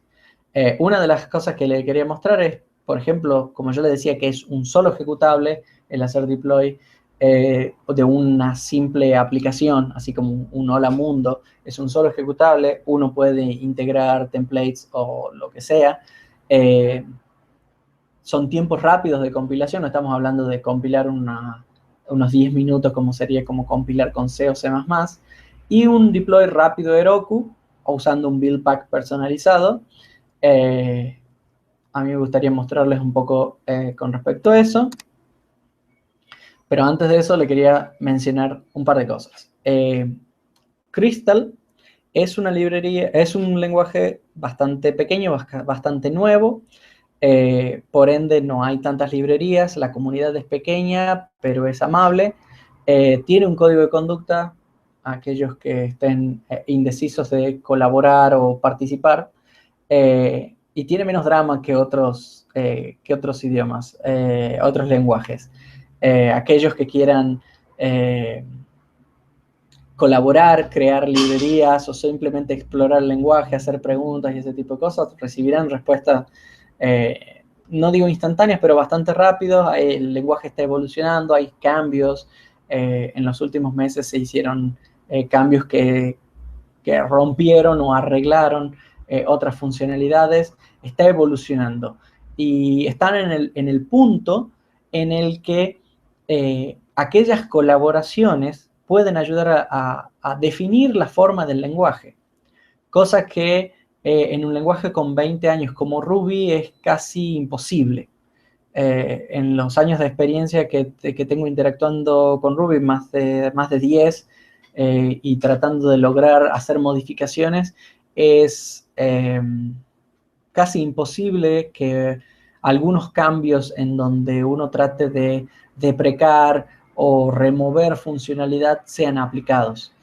Una de las cosas que le quería mostrar es, por ejemplo, como yo le decía, que es un solo ejecutable, el hacer deploy de una simple aplicación, así como un Hola Mundo, es un solo ejecutable, uno puede integrar templates o lo que sea. Son tiempos rápidos de compilación, no estamos hablando de compilar unos 10 minutos como sería como compilar con C o C++, y un deploy rápido de Heroku, usando un build pack personalizado. A mí me gustaría mostrarles un poco con respecto a eso. Pero antes de eso le quería mencionar un par de cosas. Crystal es una librería, es un lenguaje bastante pequeño, bastante nuevo. Por ende, no hay tantas librerías. La comunidad es pequeña, pero es amable. Tiene un código de conducta. Aquellos que estén indecisos de colaborar o participar. Y tiene menos drama que otros idiomas, otros lenguajes. Aquellos que quieran colaborar, crear librerías o simplemente explorar el lenguaje, hacer preguntas y ese tipo de cosas, recibirán respuestas, no digo instantáneas, pero bastante rápidos. El lenguaje está evolucionando, hay cambios. En los últimos meses se hicieron cambios que rompieron o arreglaron otras funcionalidades. Está evolucionando. Y están en el punto en el que aquellas colaboraciones pueden ayudar a definir la forma del lenguaje. Cosa que en un lenguaje con 20 años como Ruby es casi imposible. En los años de experiencia que tengo interactuando con Ruby, más de 10, y tratando de lograr hacer modificaciones, es casi imposible que algunos cambios en donde uno trate de deprecar o remover funcionalidad sean aplicados.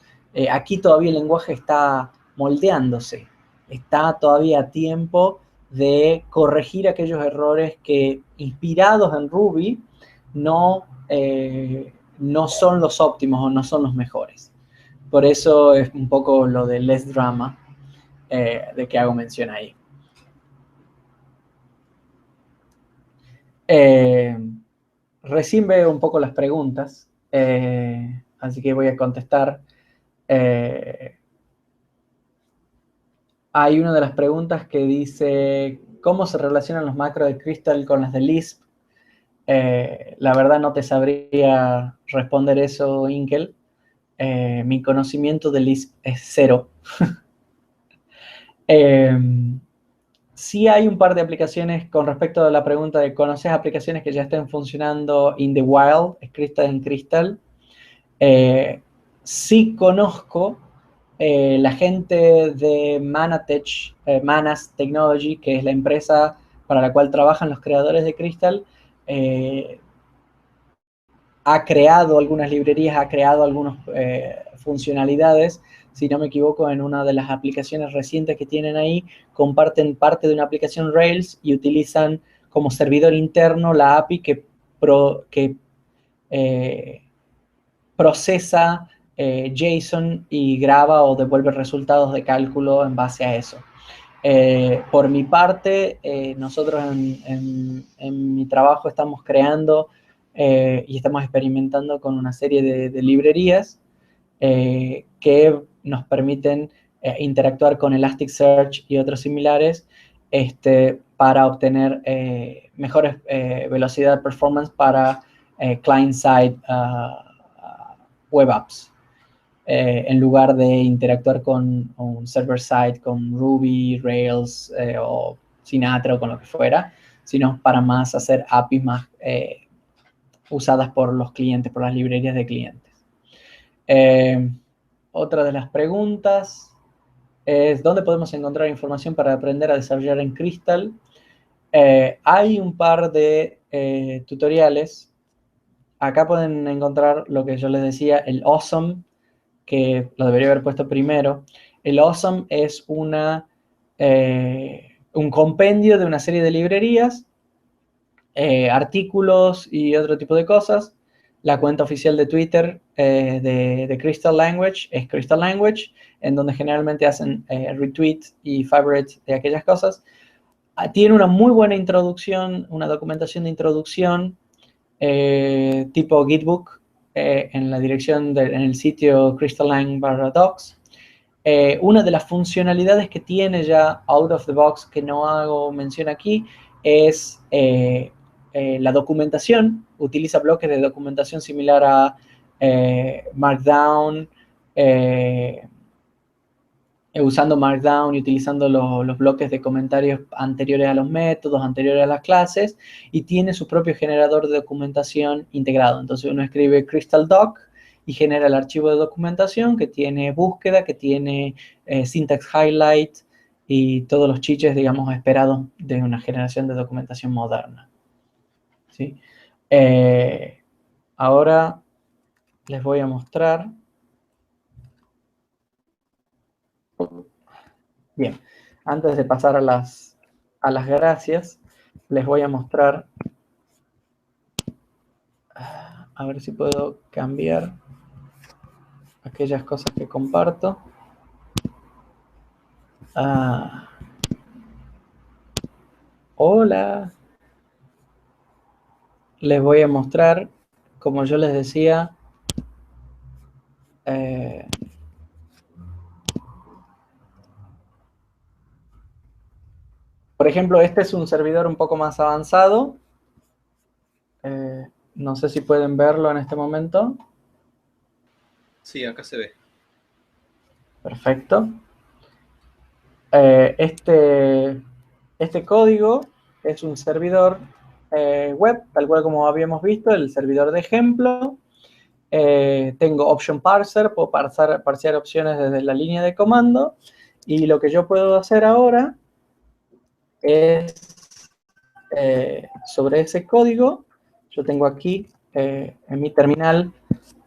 Aquí todavía el lenguaje está moldeándose, está todavía a tiempo de corregir aquellos errores que, inspirados en Ruby, no son los óptimos o no son los mejores. Por eso es un poco lo de less drama, de que hago mención ahí. Recién veo un poco las preguntas, así que voy a contestar. Hay una de las preguntas que dice, ¿cómo se relacionan los macros de Crystal con las de Lisp? La verdad no te sabría responder eso, Inkel. Mi conocimiento de Lisp es cero. Sí hay un par de aplicaciones con respecto a la pregunta de ¿conoces aplicaciones que ya estén funcionando in the wild, escritas en Crystal? Sí conozco la gente de Manas Technology, que es la empresa para la cual trabajan los creadores de Crystal. Ha creado algunas librerías, ha creado algunas funcionalidades. Si no me equivoco, en una de las aplicaciones recientes que tienen ahí, comparten parte de una aplicación Rails y utilizan como servidor interno la API que procesa JSON y graba o devuelve resultados de cálculo en base a eso. Por mi parte, nosotros en mi trabajo estamos creando y estamos experimentando con una serie de librerías que nos permiten interactuar con Elasticsearch y otros similares para obtener mejores velocidad de performance para client-side web apps. En lugar de interactuar con un server-side, con Ruby, Rails o Sinatra o con lo que fuera, sino para más hacer APIs más usadas por los clientes, por las librerías de clientes. Otra de las preguntas es, ¿dónde podemos encontrar información para aprender a desarrollar en Crystal? Hay un par de tutoriales. Acá pueden encontrar lo que yo les decía, el Awesome, que lo debería haber puesto primero. El Awesome es un compendio de una serie de librerías, artículos y otro tipo de cosas. La cuenta oficial de Twitter de Crystal Language es Crystal Language, en donde generalmente hacen retweet y favorite de aquellas cosas. Tiene una muy buena introducción, una documentación de introducción tipo Gitbook en la dirección en el sitio crystallang/docs. Una de las funcionalidades que tiene ya out of the box, que no hago mención aquí, es la documentación. Utiliza bloques de documentación similar a Markdown, usando Markdown y utilizando los bloques de comentarios anteriores a los métodos, anteriores a las clases, y tiene su propio generador de documentación integrado. Entonces uno escribe Crystal Doc y genera el archivo de documentación que tiene búsqueda, que tiene syntax highlight y todos los chiches, digamos, esperados de una generación de documentación moderna. ¿Sí? Ahora les voy a mostrar. Bien, antes de pasar a las gracias, les voy a mostrar, a ver si puedo cambiar aquellas cosas que comparto. Hola. Les voy a mostrar, como yo les decía, por ejemplo, este es un servidor un poco más avanzado. No sé si pueden verlo en este momento. Sí, acá se ve. Perfecto. Este código es un servidor web, tal cual como habíamos visto, el servidor de ejemplo. Tengo option parser, puedo parsear opciones desde la línea de comando. Y lo que yo puedo hacer ahora es, sobre ese código, yo tengo aquí, en mi terminal,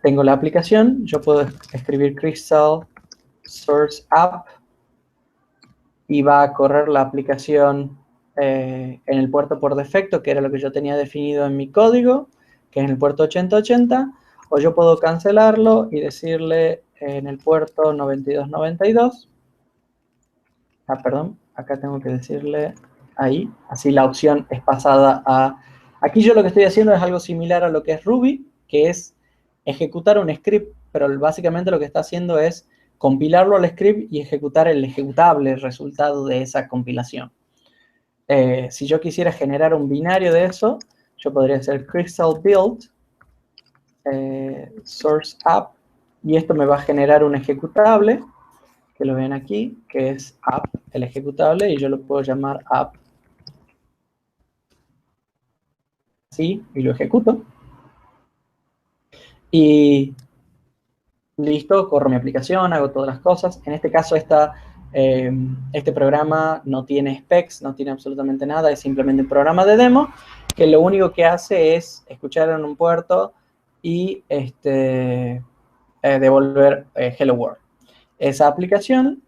tengo la aplicación. Yo puedo escribir Crystal Source App y va a correr la aplicación en el puerto por defecto, que era lo que yo tenía definido en mi código, que es en el puerto 8080, o yo puedo cancelarlo y decirle en el puerto 9292, perdón, acá tengo que decirle ahí, así la opción es pasada a... Aquí yo lo que estoy haciendo es algo similar a lo que es Ruby, que es ejecutar un script, pero básicamente lo que está haciendo es compilarlo al script y ejecutar el ejecutable resultado de esa compilación. Si yo quisiera generar un binario de eso, yo podría hacer Crystal Build Source App, y esto me va a generar un ejecutable, que lo ven aquí, que es app, el ejecutable, y yo lo puedo llamar app. Así, y lo ejecuto. Y listo, corro mi aplicación, hago todas las cosas. En este caso, este programa no tiene specs, no tiene absolutamente nada, es simplemente un programa de demo, que lo único que hace es escuchar en un puerto y devolver Hello World. Esa aplicación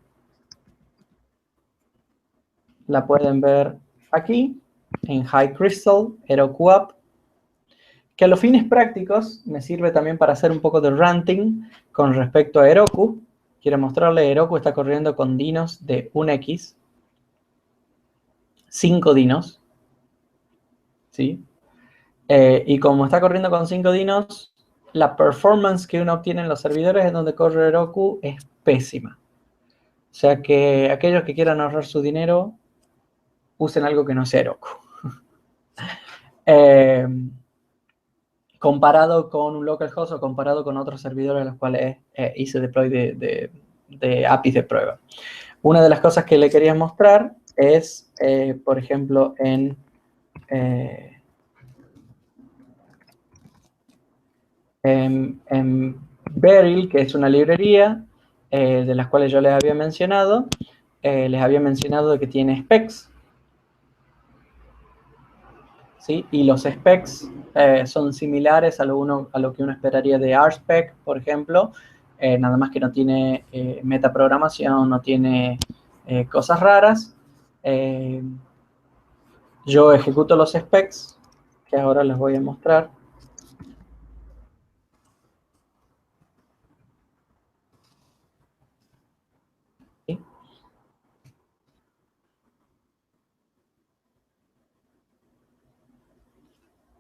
la pueden ver aquí, en High Crystal, Heroku App, que a los fines prácticos me sirve también para hacer un poco de ranting con respecto a Heroku. Quiero mostrarle, Heroku está corriendo con dinos de 1x, 5 dinos, ¿sí? Y como está corriendo con 5 dinos, la performance que uno obtiene en los servidores en donde corre Heroku es pésima. O sea que aquellos que quieran ahorrar su dinero, usen algo que no sea Heroku. Comparado con un localhost o comparado con otros servidores a los cuales hice deploy de APIs de prueba. Una de las cosas que le quería mostrar es, por ejemplo, en Beryl, que es una librería de las cuales yo les había mencionado de que tiene specs, ¿sí? Y los specs son similares a lo que uno esperaría de RSpec, por ejemplo, nada más que no tiene metaprogramación, no tiene cosas raras. Yo ejecuto los specs, que ahora les voy a mostrar. ¿Sí?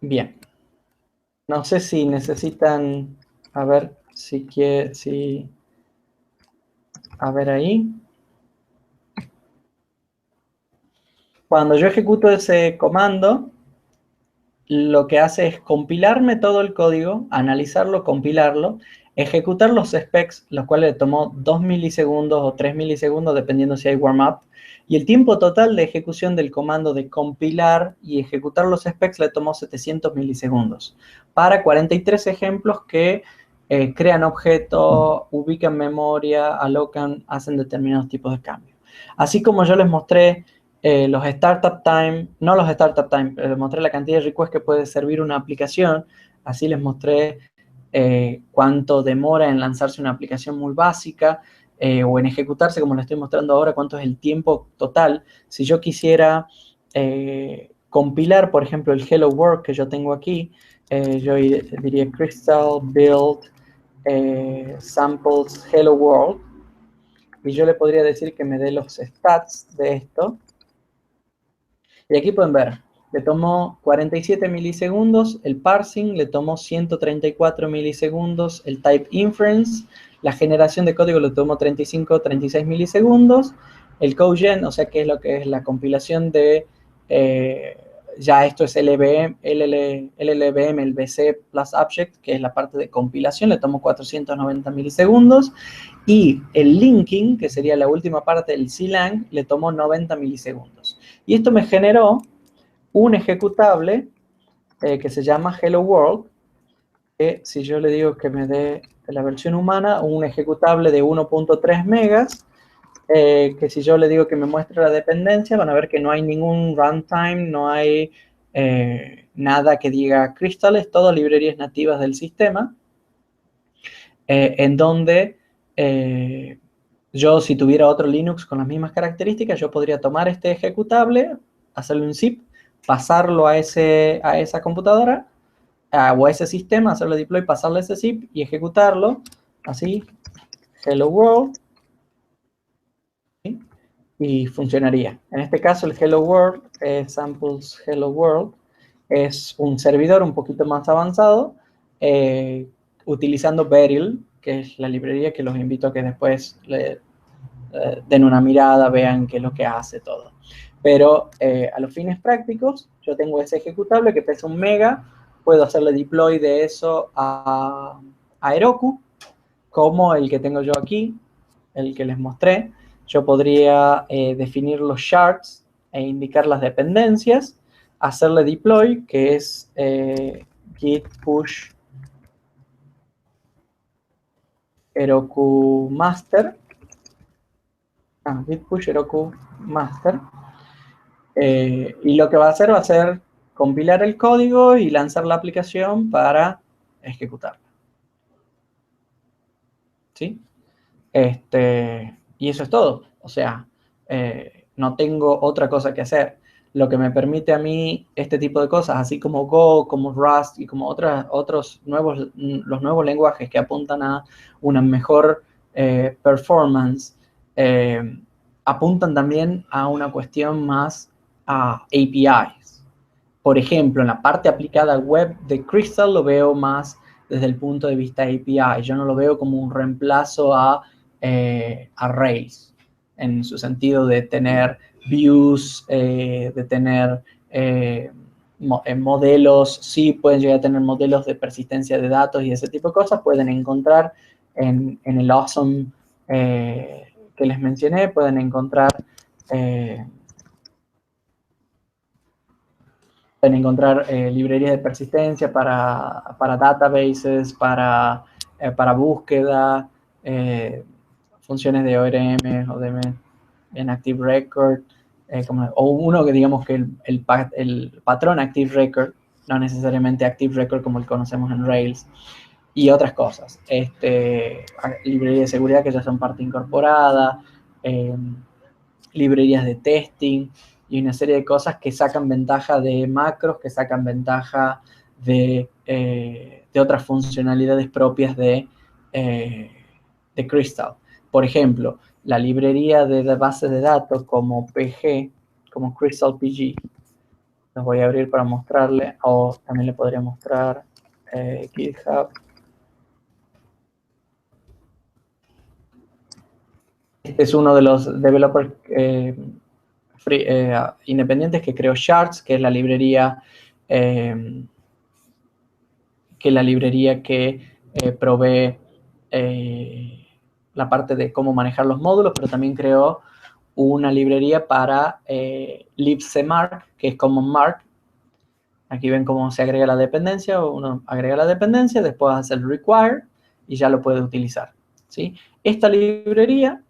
Bien. No sé si necesitan, a ver a ver ahí. Cuando yo ejecuto ese comando, lo que hace es compilarme todo el código, analizarlo, compilarlo, ejecutar los specs, los cuales le tomó 2 milisegundos o 3 milisegundos, dependiendo si hay warm-up, y el tiempo total de ejecución del comando de compilar y ejecutar los specs le tomó 700 milisegundos, para 43 ejemplos que crean objetos, ubican memoria, alocan, hacen determinados tipos de cambios. Así como yo les mostré los startup time, no los startup time, pero les mostré la cantidad de requests que puede servir una aplicación, así les mostré cuánto demora en lanzarse una aplicación muy básica o en ejecutarse, como les estoy mostrando ahora, cuánto es el tiempo total. Si yo quisiera compilar, por ejemplo, el Hello World que yo tengo aquí, yo diría Crystal Build Samples Hello World, y yo le podría decir que me dé los stats de esto. Y aquí pueden ver, le tomó 47 milisegundos el parsing, le tomó 134 milisegundos el type inference, la generación de código le tomó 35, 36 milisegundos, el codegen, o sea que es lo que es la compilación de ya esto es LLVM, el BC plus Object, que es la parte de compilación, le tomo 490 milisegundos. Y el linking, que sería la última parte del CLang, le tomó 90 milisegundos. Y esto me generó un ejecutable que se llama Hello World, que si yo le digo que me dé la versión humana, un ejecutable de 1.3 megas, que si yo le digo que me muestre la dependencia, van a ver que no hay ningún runtime, no hay nada que diga Crystal, es todo librerías nativas del sistema, en donde yo, si tuviera otro Linux con las mismas características, yo podría tomar este ejecutable, hacerle un zip, pasarlo a esa computadora, o a ese sistema, hacerle deploy, pasarle ese zip y ejecutarlo, así, hello world, ¿sí? Y funcionaría. En este caso, el hello world, samples hello world, es un servidor un poquito más avanzado, utilizando Beryl, que es la librería que los invito a que después le den una mirada, vean qué es lo que hace todo. Pero a los fines prácticos, yo tengo ese ejecutable que pesa 1 mega, puedo hacerle deploy de eso a Heroku, como el que tengo yo aquí, el que les mostré. Yo podría definir los shards e indicar las dependencias, hacerle deploy, que es git push Heroku master, git push Heroku master, y lo que va a hacer compilar el código y lanzar la aplicación para ejecutarla. ¿Sí? Y eso es todo. O sea, no tengo otra cosa que hacer. Lo que me permite a mí este tipo de cosas, así como Go, como Rust y como los nuevos lenguajes que apuntan a una mejor performance, apuntan también a una cuestión más a APIs. Por ejemplo, en la parte aplicada web de Crystal lo veo más desde el punto de vista API. Yo no lo veo como un reemplazo a Rails, en su sentido de tener views, de tener modelos. Sí, pueden llegar a tener modelos de persistencia de datos y ese tipo de cosas. Pueden encontrar en el Awesome que les mencioné, pueden encontrar librerías de persistencia para databases, para búsqueda, funciones de ORM o de en Active Record, o uno que digamos que el patrón Active Record, no necesariamente Active Record como el conocemos en Rails, y otras cosas. Librerías de seguridad que ya son parte incorporada, librerías de testing y una serie de cosas que sacan ventaja de macros, que sacan ventaja de otras funcionalidades propias de Crystal. Por ejemplo, la librería de bases de datos como PG, como Crystal PG, los voy a abrir para mostrarle, o también le podría mostrar GitHub. Este es uno de los developers independientes que creó Shards, que es la librería que provee la parte de cómo manejar los módulos, pero también creó una librería para libcmark, que es Common Mark. Aquí ven cómo se agrega la dependencia. Uno agrega la dependencia, después hace el require y ya lo puede utilizar, ¿sí? Esta librería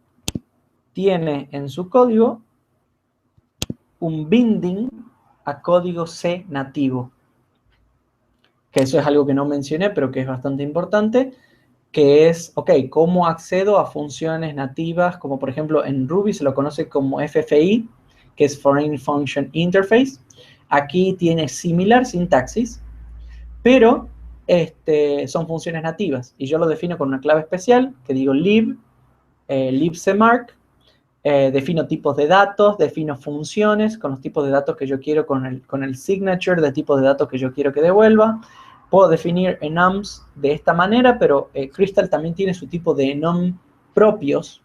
tiene en su código un binding a código C nativo, que eso es algo que no mencioné, pero que es bastante importante, que es, ok, ¿cómo accedo a funciones nativas? Como por ejemplo en Ruby se lo conoce como FFI, que es Foreign Function Interface. Aquí tiene similar sintaxis, pero son funciones nativas. Y yo lo defino con una clave especial, que digo libcmark, defino tipos de datos, defino funciones con los tipos de datos que yo quiero, con el signature de tipos de datos que yo quiero que devuelva. Puedo definir enums de esta manera, pero Crystal también tiene su tipo de enum propios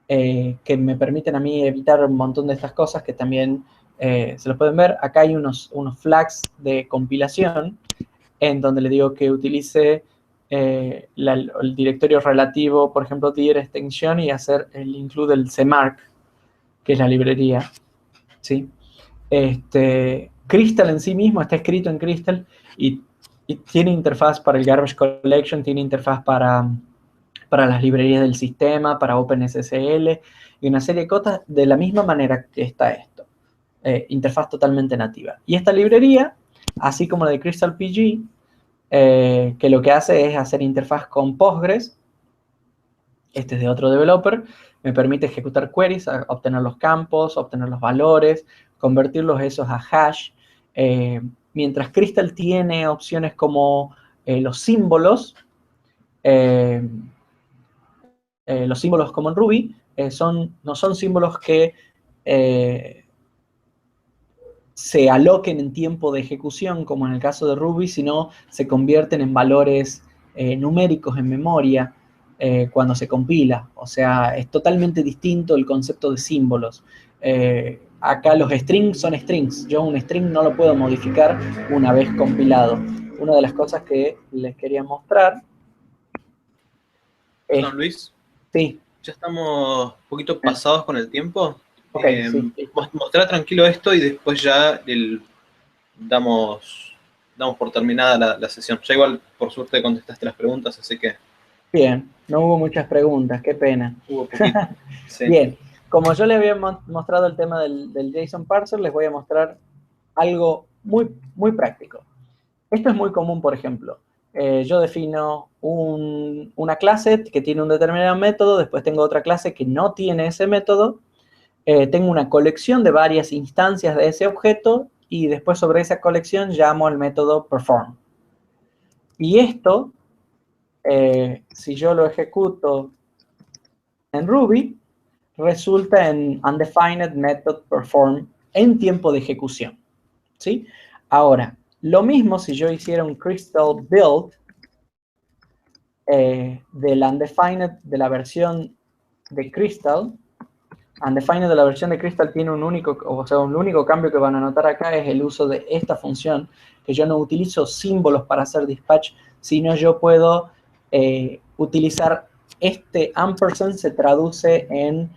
que me permiten a mí evitar un montón de estas cosas que también Se los pueden ver. Acá hay unos flags de compilación en donde le digo que utilice el directorio relativo, por ejemplo, dir extensión y hacer el include el CMark, que es la librería, ¿sí? Crystal en sí mismo está escrito en Crystal y tiene interfaz para el garbage collection, tiene interfaz para las librerías del sistema, para OpenSSL y una serie de cosas de la misma manera que está esto. Interfaz totalmente nativa. Y esta librería, así como la de Crystal PG, que lo que hace es hacer interfaz con Postgres. Este es de otro developer. Me permite ejecutar queries, obtener los campos, obtener los valores, convertirlos esos a hash. Mientras Crystal tiene opciones como los símbolos como en Ruby, no son símbolos que se aloquen en tiempo de ejecución, como en el caso de Ruby, sino se convierten en valores numéricos en memoria cuando se compila. O sea, es totalmente distinto el concepto de símbolos. Acá los strings son strings. Yo un string no lo puedo modificar una vez compilado. Una de las cosas que les quería mostrar es... Don Luis, Sí. ya estamos un poquito pasados con el tiempo. Ok, sí. Mostrar tranquilo esto y después ya damos por terminada la sesión. Ya igual, por suerte, contestaste las preguntas, así que... Bien, no hubo muchas preguntas, qué pena. Hubo poquito. Sí. Bien, como yo les había mostrado el tema del JSON parser, les voy a mostrar algo muy, muy práctico. Esto es muy común, por ejemplo. Yo defino una clase que tiene un determinado método, después tengo otra clase que no tiene ese método, tengo una colección de varias instancias de ese objeto y después sobre esa colección llamo al método perform. Y esto, si yo lo ejecuto en Ruby, resulta en undefined method perform en tiempo de ejecución, ¿sí? Ahora, lo mismo si yo hiciera un crystal build del undefined de la versión de Crystal. Undefined de la versión de Crystal tiene un único cambio que van a notar acá es el uso de esta función, que yo no utilizo símbolos para hacer dispatch, sino yo puedo utilizar este ampersand, se traduce en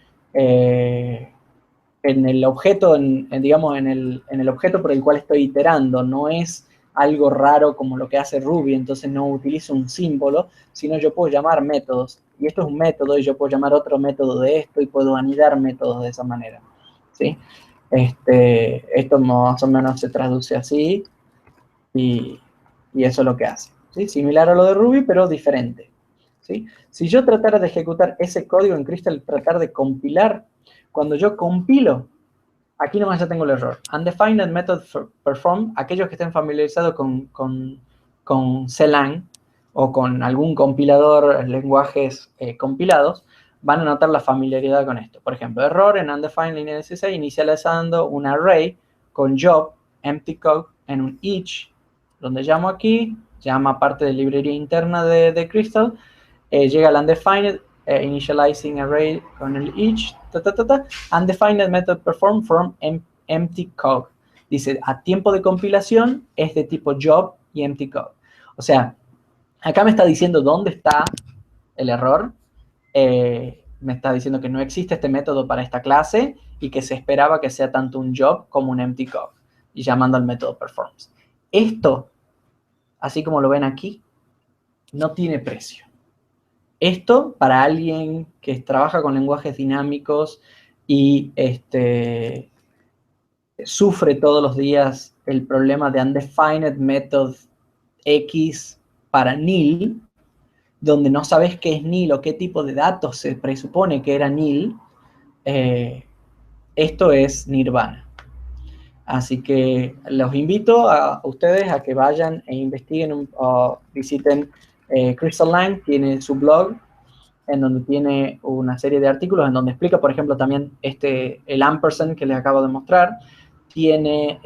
el objeto, digamos, en el objeto por el cual estoy iterando. No es algo raro como lo que hace Ruby, entonces no utilizo un símbolo, sino yo puedo llamar métodos. Y esto es un método y yo puedo llamar otro método de esto y puedo anidar métodos de esa manera, ¿sí? Esto más o menos se traduce así y eso es lo que hace, ¿sí? Similar a lo de Ruby, pero diferente, ¿sí? Si yo tratara de ejecutar ese código en Crystal, tratar de compilar, cuando yo compilo, aquí nomás ya tengo el error. Undefined method perform, aquellos que estén familiarizados con Celang o con algún compilador, lenguajes compilados, van a notar la familiaridad con esto. Por ejemplo, error en undefined línea 16, inicializando un array con job, empty code, en un each, donde llamo aquí, llama parte de librería interna de Crystal, llega al undefined, initializing array con el each, undefined method perform from empty code. Dice, a tiempo de compilación es de tipo job y empty code. O sea, acá me está diciendo dónde está el error. Me está diciendo que no existe este método para esta clase y que se esperaba que sea tanto un job como un empty code. Y llamando al método performs. Esto, así como lo ven aquí, no tiene precio. Esto, para alguien que trabaja con lenguajes dinámicos y sufre todos los días el problema de undefined method X para nil, donde no sabes qué es nil o qué tipo de datos se presupone que era nil, esto es nirvana. Así que los invito a ustedes a que vayan e investiguen o visiten Crystal Lang, tiene su blog, en donde tiene una serie de artículos, en donde explica, por ejemplo, también el ampersand que les acabo de mostrar, tiene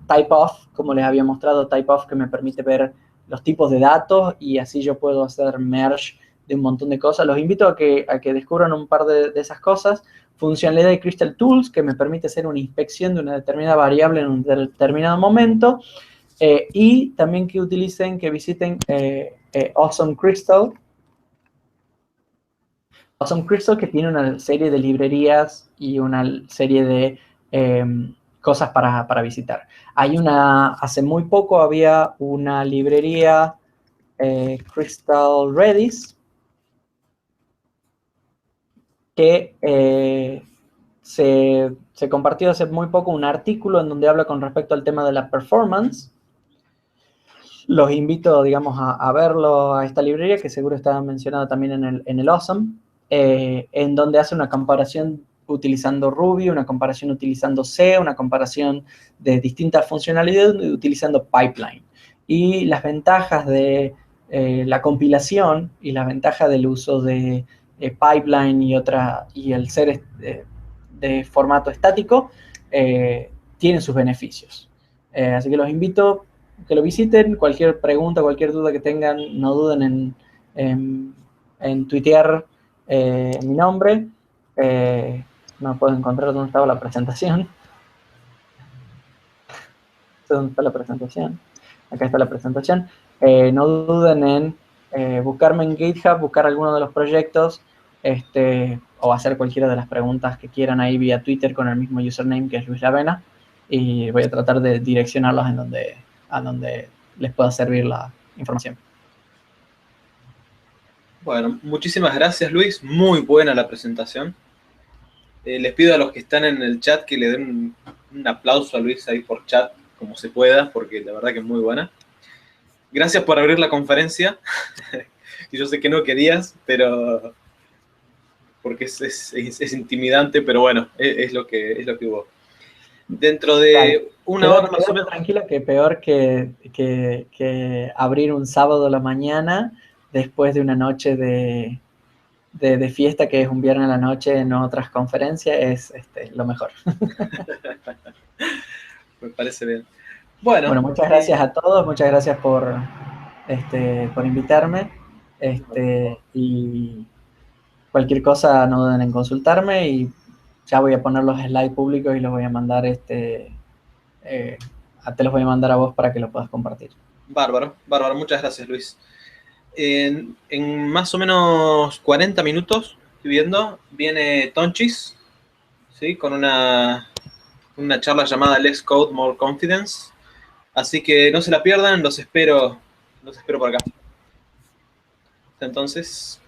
typeof, como les había mostrado, typeof que me permite ver los tipos de datos y así yo puedo hacer merge de un montón de cosas. Los invito a que descubran un par de esas cosas. Funcionalidad de Crystal Tools, que me permite hacer una inspección de una determinada variable en un determinado momento. Y también que visiten Awesome Crystal. Awesome Crystal, que tiene una serie de librerías y una serie de cosas para visitar. Hace muy poco había una librería Crystal Redis que se compartió hace muy poco un artículo en donde habla con respecto al tema de la performance. Los invito, digamos, a verlo, a esta librería, que seguro está mencionada también en el Awesome, en donde hace una comparación utilizando Ruby, una comparación utilizando C, una comparación de distintas funcionalidades utilizando pipeline. Y las ventajas de la compilación y las ventajas del uso de pipeline y el ser de formato estático tienen sus beneficios. Así que los invito que lo visiten. Cualquier pregunta, cualquier duda que tengan, no duden en tuitear mi nombre. No puedo encontrar dónde estaba la presentación. ¿Dónde está la presentación? Acá está la presentación. No duden en buscarme en GitHub, buscar alguno de los proyectos, o hacer cualquiera de las preguntas que quieran ahí vía Twitter con el mismo username, que es Luis Lavena, y voy a tratar de direccionarlos a donde les pueda servir la información. Bueno, muchísimas gracias, Luis. Muy buena la presentación. Les pido a los que están en el chat que le den un aplauso a Luis ahí por chat, como se pueda, porque la verdad que es muy buena. Gracias por abrir la conferencia. Y yo sé que no querías, pero porque es intimidante, pero bueno, es lo que hubo. Dentro de una hora más o menos. Tranquila, que peor que abrir un sábado a la mañana después de una noche de fiesta, que es un viernes a la noche en otras conferencias, es lo mejor. Me parece bien. Bueno, muchas gracias a todos, muchas gracias por invitarme. Y cualquier cosa no duden en consultarme, y ya voy a poner los slides públicos y los voy a mandar, te los voy a mandar a vos para que lo puedas compartir. Bárbaro, muchas gracias, Luis. En más o menos 40 minutos, estoy viendo, viene Tonchis, ¿sí? Con una charla llamada Let's Code More Confidence. Así que no se la pierdan, los espero por acá. Hasta entonces.